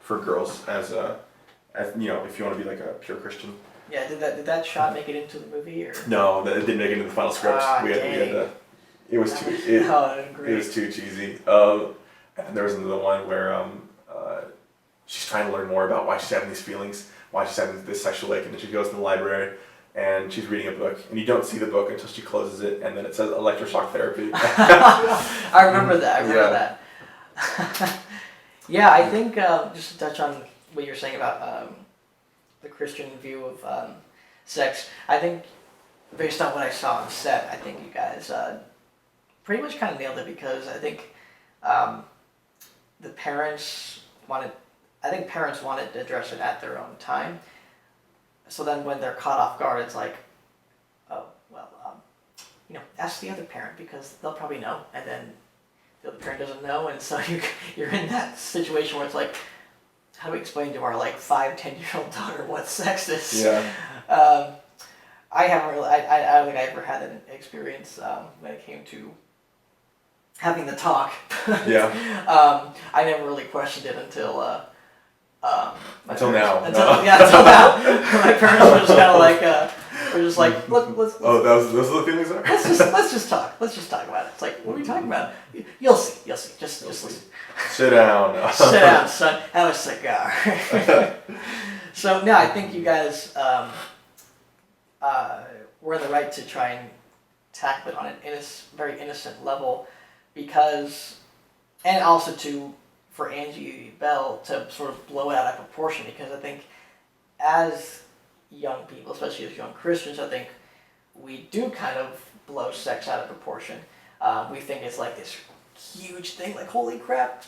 girls as if you want to be like a pure Christian. Yeah, did that shot make it into the movie or? No, it didn't make it into the final script. It was too cheesy. And there was another one where she's trying to learn more about why she's having these feelings, why she's having this sexual awakening, and she goes to the library. And she's reading a book, and you don't see the book until she closes it, and then it says electroshock therapy. I remember that. Yeah, I think just to touch on what you're saying about the Christian view of sex, I think based on what I saw on set, I think you guys pretty much kind of nailed it, because I think parents wanted to address it at their own time. So then when they're caught off guard, it's like, oh, well, ask the other parent because they'll probably know. And then the other parent doesn't know. And so you're in that situation where it's like, how do we explain to our 5-10-year-old daughter what sex is? Yeah. I don't think I ever had an experience when it came to having the talk. Yeah. I never really questioned it until... Until now. Until now. My parents were just kind of like, look, let's. Oh, those are the feelings are. Let's just talk. Let's just talk about it. It's like, what are we talking about? You'll see. Just listen. Sit down. Sit down, son. Have a cigar. So no, I think you guys were in the right to try and tackle it on a very innocent level, and also for Angie Bell to sort of blow it out of proportion, because I think as young people, especially as young Christians, I think we do kind of blow sex out of proportion. We think it's like this huge thing, like, holy crap,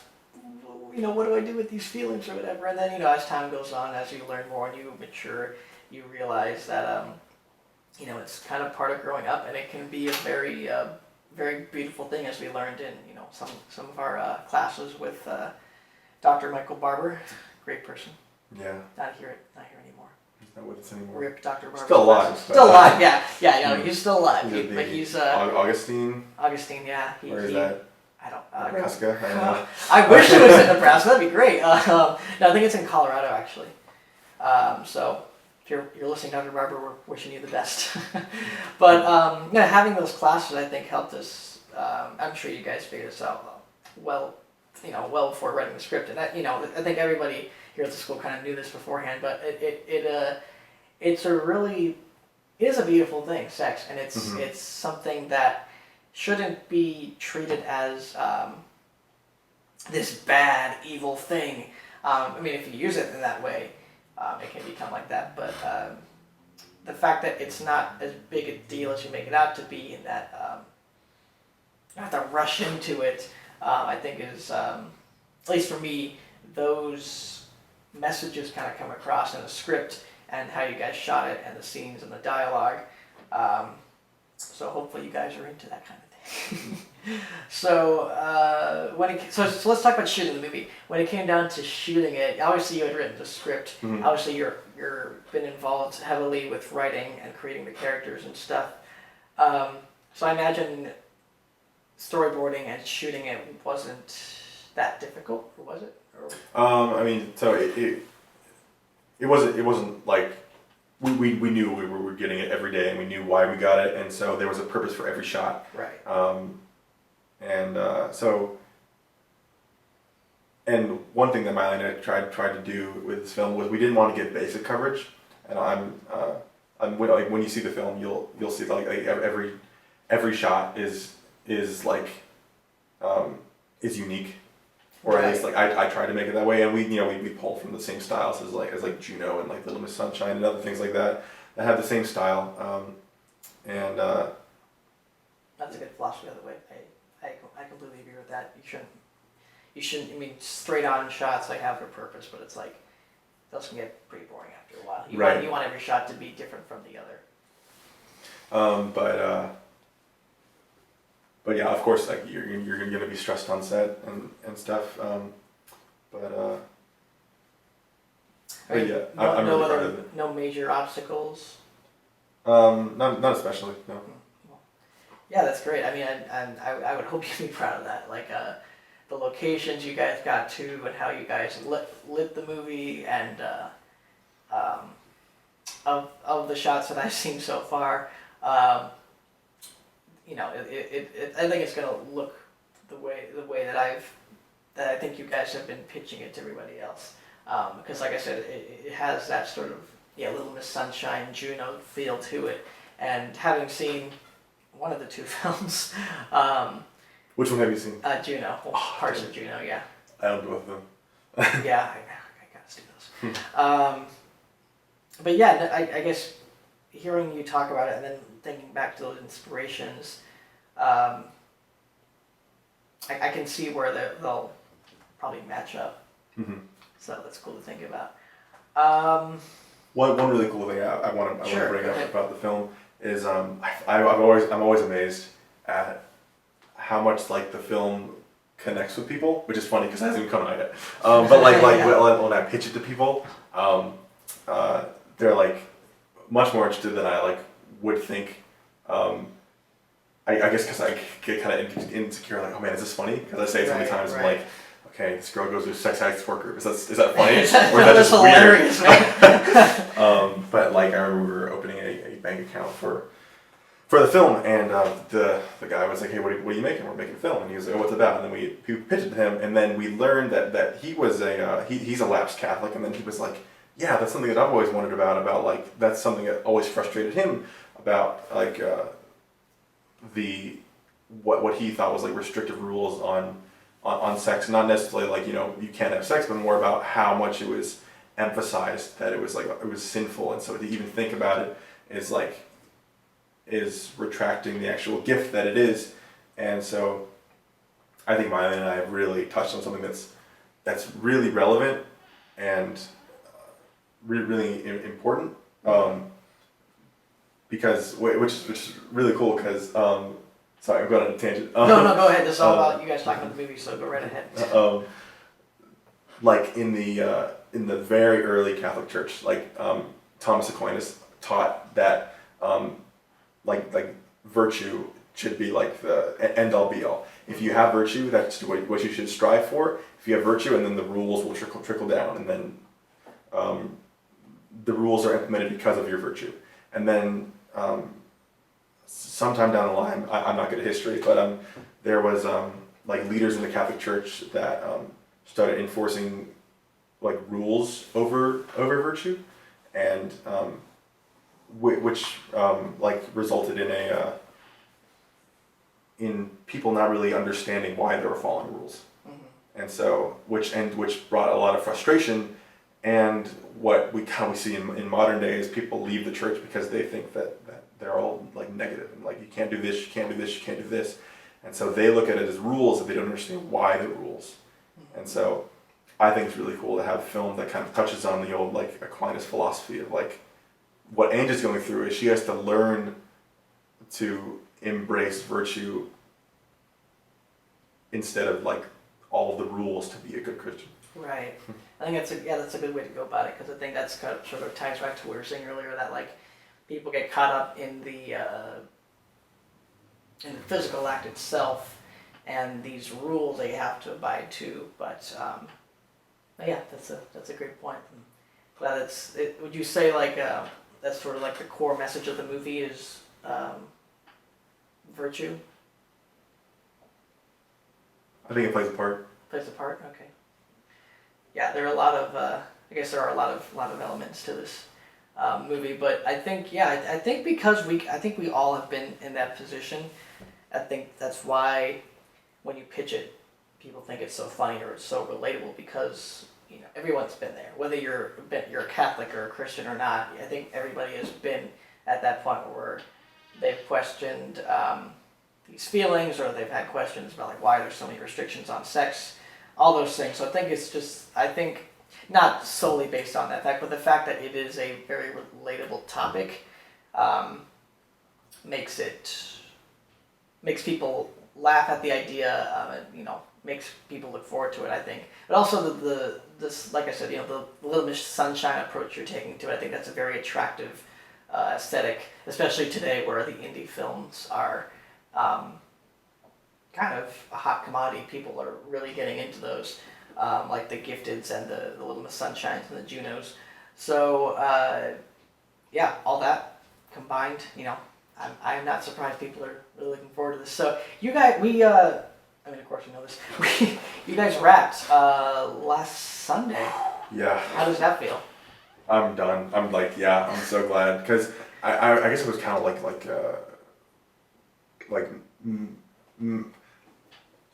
what do I do with these feelings or whatever? And then, as time goes on, as you learn more and you mature, you realize that it's kind of part of growing up, and it can be a very, very beautiful thing, as we learned in, some of our classes with Dr. Michael Barber, great person. Yeah. Not here anymore. He's not with us anymore. Rip Dr. Barber. Still alive. Still alive, yeah, he's still alive. But he's Augustine. Augustine, yeah. Where is that? I don't. Nebraska. I don't know. I wish it was in Nebraska. That'd be great. No, I think it's in Colorado actually. So if you're listening, Dr. Barber, we're wishing you the best. But having those classes, I think, helped us. I'm sure you guys figured this out well before writing the script, and I think everybody here at the school kind of knew this beforehand. But it's it is a beautiful thing, sex, and it's something that shouldn't be treated as this bad, evil thing. I mean, if you use it in that way, it can become like that. But the fact that it's not as big a deal as you make it out to be, and that you have to rush into it, I think is, at least for me, those messages kind of come across in the script and how you guys shot it and the scenes and the dialogue. So hopefully you guys are into that kind of thing. So so let's talk about shooting the movie. When it came down to shooting it, obviously you had written the script. Mm-hmm. Obviously you're been involved heavily with writing and creating the characters and stuff. So I imagine storyboarding and shooting it wasn't that difficult, or was it? I mean, so it wasn't like we knew we were getting it every day, and we knew why we got it, and so there was a purpose for every shot. Right. And one thing that Miley and I tried to do with this film was we didn't want to get basic coverage, and when you see the film, you'll see like every shot is unique. Or at least, like, I tried to make it that way, and we pull from the same styles as Juno and like Little Miss Sunshine and other things like that have the same style, and that's a good philosophy, by the way. I completely agree with that. You shouldn't. I mean, straight on shots have their purpose, but it's like those can get pretty boring after a while. You want every shot to be different from the other. But yeah, of course, like you're gonna be stressed on set and stuff. But yeah, I'm really proud of it. No major obstacles. Not especially. No. Yeah, that's great. I mean, I would hope you'd be proud of that. Like the locations you guys got to, and how you guys lit the movie, and of the shots that I've seen so far. I think it's gonna look the way that I think you guys have been pitching it to everybody else. Because like I said, it has that sort of Little Miss Sunshine, Juno feel to it. And having seen one of the two films, which one have you seen? Juno, parts of Juno, yeah. I own both of them. Yeah, I gotta see those. But yeah, I guess hearing you talk about it and then thinking back to those inspirations, I can see where they'll probably match up. Mm-hmm. So that's cool to think about. One really cool thing I want to bring up about the film is I'm always amazed at how much like the film connects with people, which is funny because it hasn't even come out yet. But when I pitch it to people, they're like much more interested than I would think. I guess because I get kind of insecure, like, oh man, is this funny? Because I say it so many times, I'm like, okay, this girl goes to a sex addict support group. Is that funny? Or is that just hilarious, weird? But like, I remember we were opening a bank account for the film, and the guy was like, hey, what are you making? We're making a film. And he was like, oh, what's it about? And then we pitched it to him, and then we learned that he was he's a lapsed Catholic, and then he was like, yeah, that's something that I've always wondered about like, that's something that always frustrated him about like what he thought was like restrictive rules on sex, not necessarily like you can't have sex, but more about how much it was emphasized that it was sinful, and so to even think about it is retracting the actual gift that it is. And so I think Miley and I have really touched on something that's really relevant and really important, because which is really cool because sorry, I'm going on a tangent. No, go ahead. This is all about you guys talking about the movie, so go right ahead. Like in the very early Catholic Church, like Thomas Aquinas taught that like virtue should be like the end all be all. If you have virtue, that's what you should strive for. If you have virtue, and then the rules will trickle down, and then the rules are implemented because of your virtue. And then sometime down the line, I'm not good at history, but there was like leaders in the Catholic Church that started enforcing like rules over virtue, and which like resulted in people not really understanding why they were following rules, and so which brought a lot of frustration. And what we see in modern day is people leave the church because they think that they're all like negative and like you can't do this, you can't do this, you can't do this, and so they look at it as rules and they don't understand why the rules. And so I think it's really cool to have a film that kind of touches on the old like Aquinas philosophy of like what Angie's going through is she has to learn to embrace virtue instead of like all of the rules to be a good Christian. Right. I think that's a good way to go about it, because I think that's kind of sort of ties back to what we were saying earlier, that like people get caught up in the physical act itself and these rules they have to abide to. But yeah, that's a great point. I'm glad would you say like that's sort of like the core message of the movie is virtue? I think it plays a part. Plays a part. Okay. Yeah, there are a lot of. I guess there are a lot of elements to this movie, but I think because I think we all have been in that position. I think that's why when you pitch it, people think it's so funny or it's so relatable, because everyone's been there. Whether you're a Catholic or a Christian or not, I think everybody has been at that point where they've questioned these feelings, or they've had questions about like why there's so many restrictions on sex, all those things. So I think it's just, not solely based on that fact, but the fact that it is a very relatable topic makes people laugh at the idea, makes people look forward to it, I think. But also this, like I said, the Little Miss Sunshine approach you're taking to it, I think that's a very attractive aesthetic, especially today where the indie films are kind of a hot commodity. People are really getting into those, like the Gifteds and the Little Miss Sunshines and the Junos. So yeah, all that combined, I'm not surprised people are really looking forward to this. So you guys, of course you know this. You guys wrapped last Sunday. Yeah. How does that feel? I'm done. I'm so glad, because I guess it was kind of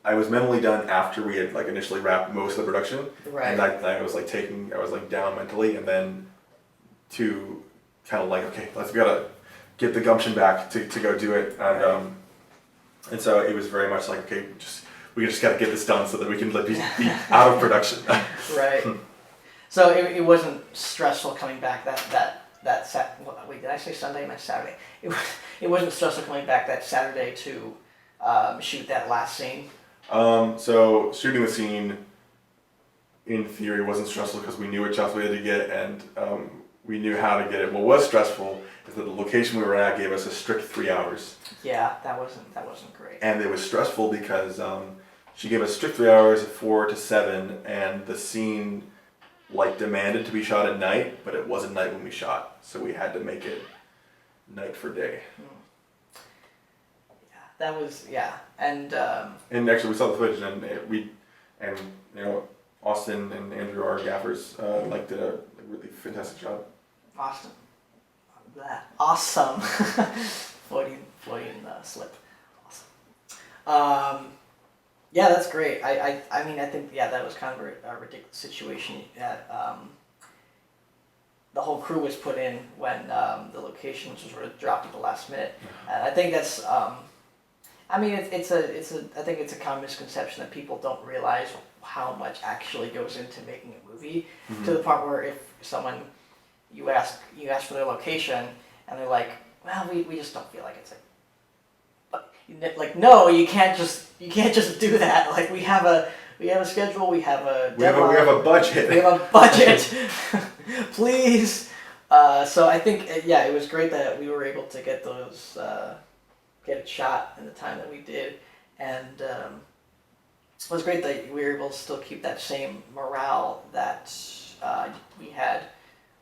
I was mentally done after we had like initially wrapped most of the production, right. And I was down mentally, and then to kind of like, okay, we gotta get the gumption back to go do it, and right. And so it was very much like, okay, we just gotta get this done so that we can be out of production. Right. So it wasn't stressful coming back wait, did I say Sunday? I meant Saturday. It wasn't stressful coming back that Saturday to shoot that last scene. So shooting the scene, in theory, wasn't stressful because we knew what shots we had to get, and we knew how to get it. What was stressful is that the location we were at gave us a strict 3 hours. Yeah, that wasn't great. And it was stressful because she gave us strict 3 hours, 4 to 7, and the scene demanded to be shot at night, but it wasn't night when we shot, so we had to make it night for day. That was, and actually we saw the footage, and Austin and Andrew, our gaffers, did a really fantastic job. Awesome. floating slip. Awesome. Yeah, that's great. I think that was kind of a ridiculous situation that the whole crew was put in when the location was sort of dropped at the last minute. And I think that's I think it's a common misconception that people don't realize how much actually goes into making a movie, to the point where if someone you ask for their location and they're like, well, we just don't feel like it's like no, you can't just do that. Like we have a schedule, we have a deadline, we have a budget. We have a budget. Please. So I think it was great that we were able to get those get it shot in the time that we did, and it was great that we were able to still keep that same morale that we had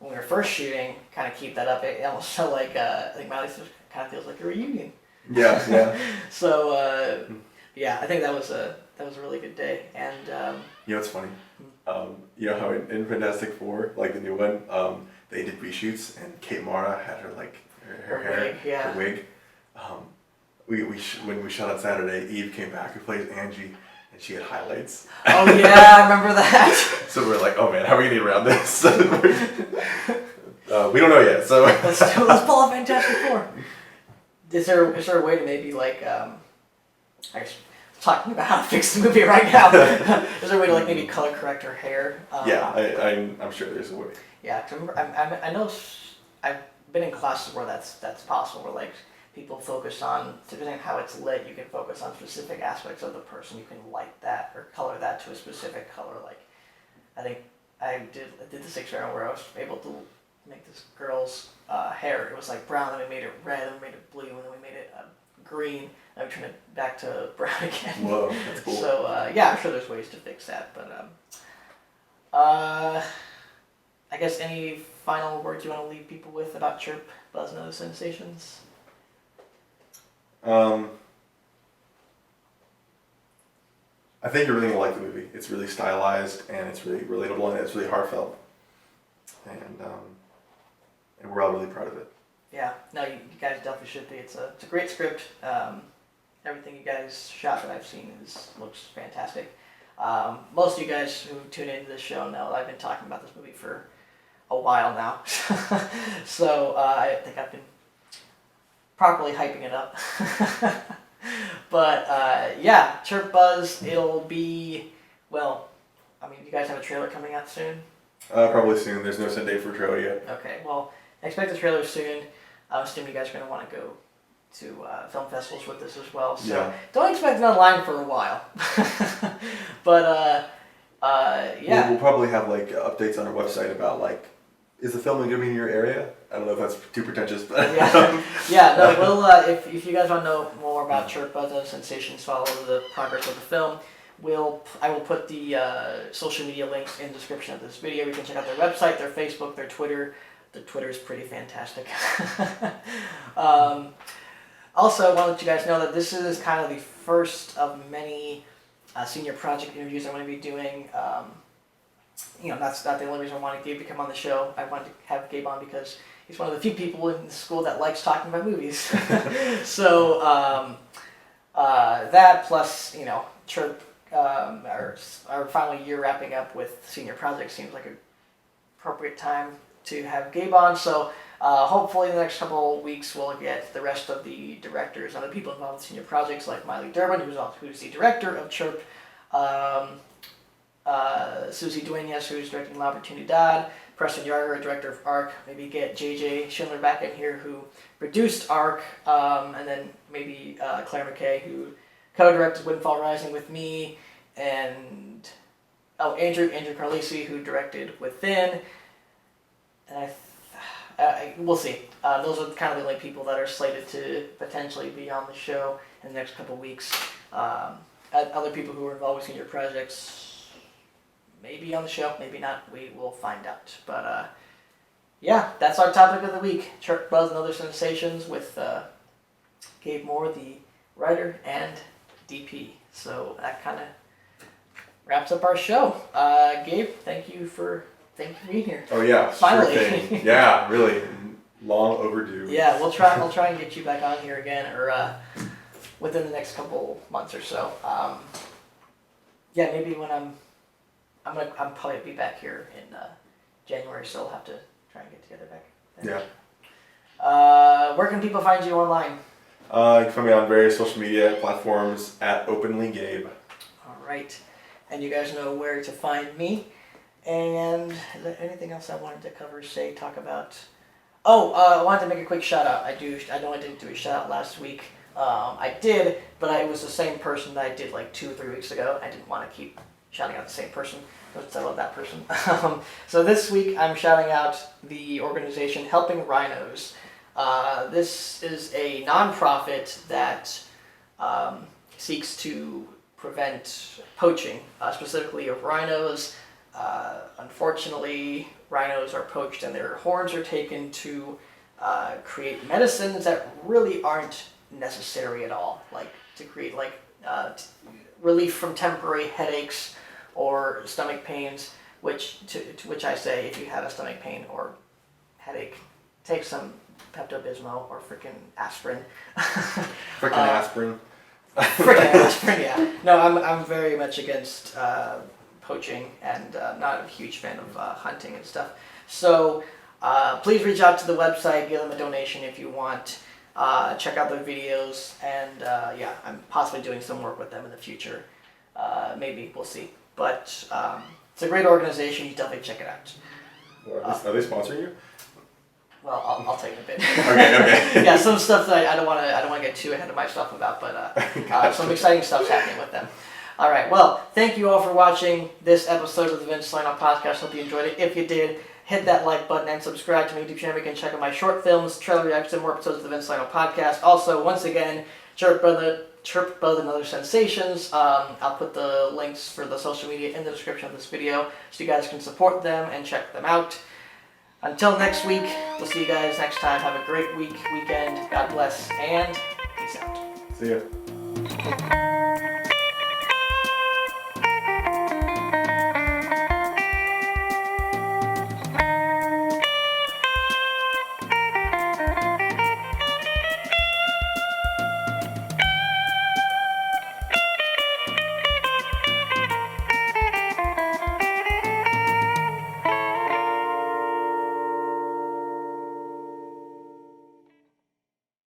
when we were first shooting. Kind of keep that up. It almost felt like I think Miley kind of feels like a reunion. Yeah. So I think that was a really good day, and you know what's funny? You know how in Fantastic Four, like the new one, they did reshoots and Kate Mara had her like her hair, wig, her wig. When we shot on Saturday, Eve came back, who plays Angie, and she had highlights. Oh yeah, I remember that. So we were like, oh man, how are we gonna get around this? We don't know yet. So let's pull off Fantastic Four. Is there a way to maybe like I guess talking about how to fix the movie right now? Is there a way to like maybe color correct her hair? I'm sure there's a way. Yeah, 'cause I know I've been in classes where that's possible, where like people focus on, depending on how it's lit, you can focus on specific aspects of the person. You can light that or color that to a specific color. Like I think I did this experiment where I was able to make this girl's hair. It was like brown, then we made it red, then we made it blue, and then we made it green, and we turned it back to brown again. Whoa, that's cool. So I'm sure there's ways to fix that, but I guess any final words you want to leave people with about Chirp, Buzz, and Other Sensations? I think you're really gonna like the movie. It's really stylized and it's really relatable and it's really heartfelt, and we're all really proud of it. Yeah, no, you guys definitely should be. It's a great script. Everything you guys shot that I've seen looks fantastic. Most of you guys who tune into this show know I've been talking about this movie for a while now, so I think I've been properly hyping it up. But Chirp Buzz, it'll be, well, I mean, you guys have a trailer coming out soon? Probably soon. There's no set date for a trailer yet. Okay, well, expect the trailer soon. I'm assuming you guys are going to want to go to film festivals with this as well, so don't expect it online for a while. But, We'll probably have, like, updates on our website about, like, is the film going to be in your area? I don't know if that's too pretentious, but... We'll, if you guys want to know more about Chirp, Buzz, and Other Sensations, follow the progress of the film. I will put the social media links in the description of this video. You can check out their website, their Facebook, their Twitter. Their Twitter is pretty fantastic. Also, I want to let you guys know that this is kind of the first of many senior project interviews I'm going to be doing. That's not the only reason I wanted Gabe to come on the show. I wanted to have Gabe on because he's one of the few people in the school that likes talking about movies. So that plus, Chirp, our final year wrapping up with senior projects seems like an appropriate time to have Gabe on. So hopefully in the next couple of weeks we'll get the rest of the directors and the people involved in senior projects, like Miley Durbin, who's the director of Chirp, Susie Duenas, who's directing La Oportunidad, Preston Yarger, director of ARC, maybe get JJ Schindler back in here, who produced ARC, and then maybe Claire McKay, who co-directed Windfall Rising with me, and Andrew Carlisi, who directed Within, and we'll see. Those are kind of the only people that are slated to potentially be on the show in the next couple of weeks. Other people who are involved with senior projects, maybe on the show, maybe not. We will find out. But that's our topic of the week: Chirp, Buzz, and Other Sensations with Gabe Moore, the writer and DP. So that kind of wraps up our show. Gabe, thank you for being here. Oh yeah, finally. Sure thing. Yeah, really long overdue. Yeah, we'll try and get you back on here again, or within the next couple months or so. Maybe when I'm probably be back here in January, so we'll have to try and get together back then. Yeah. Where can people find you online? You can find me on various social media platforms at OpenlyGabe. All right, and you guys know where to find me. And is there anything else I wanted to cover? Talk about? I wanted to make a quick shout out. I know I didn't do a shout out last week. I did, but it was the same person that I did like 2 or 3 weeks ago. I didn't want to keep shouting out the same person, because I love that person. So this week I'm shouting out the organization Helping Rhinos. This is a nonprofit that seeks to prevent poaching, specifically of rhinos. Unfortunately, rhinos are poached and their horns are taken to create medicines that really aren't necessary at all, like to create relief from temporary headaches or stomach pains, to which I say, if you have a stomach pain or headache, take some Pepto-Bismol or freaking aspirin. Aspirin. Freaking aspirin, yeah. No, I'm very much against poaching and not a huge fan of hunting and stuff. So please reach out to the website, give them a donation if you want. Check out their videos, and I'm possibly doing some work with them in the future. Maybe, we'll see. But it's a great organization. You definitely check it out. Are they sponsoring you? Well, I'll take it a bit. Okay. Yeah, some stuff that I don't want to get too ahead of myself about, but some exciting stuff's happening with them. All right. Well, thank you all for watching this episode of the Vince Salerno Podcast. Hope you enjoyed it. If you did, hit that like button and subscribe to my YouTube channel. You can check out my short films, trailer reactions, and more episodes of the Vince Salerno Podcast. Also, once again, Chirp and Other Sensations. I'll put the links for the social media in the description of this video so you guys can support them and check them out. Until next week, we'll see you guys next time. Have a great weekend. God bless, and peace out. See ya.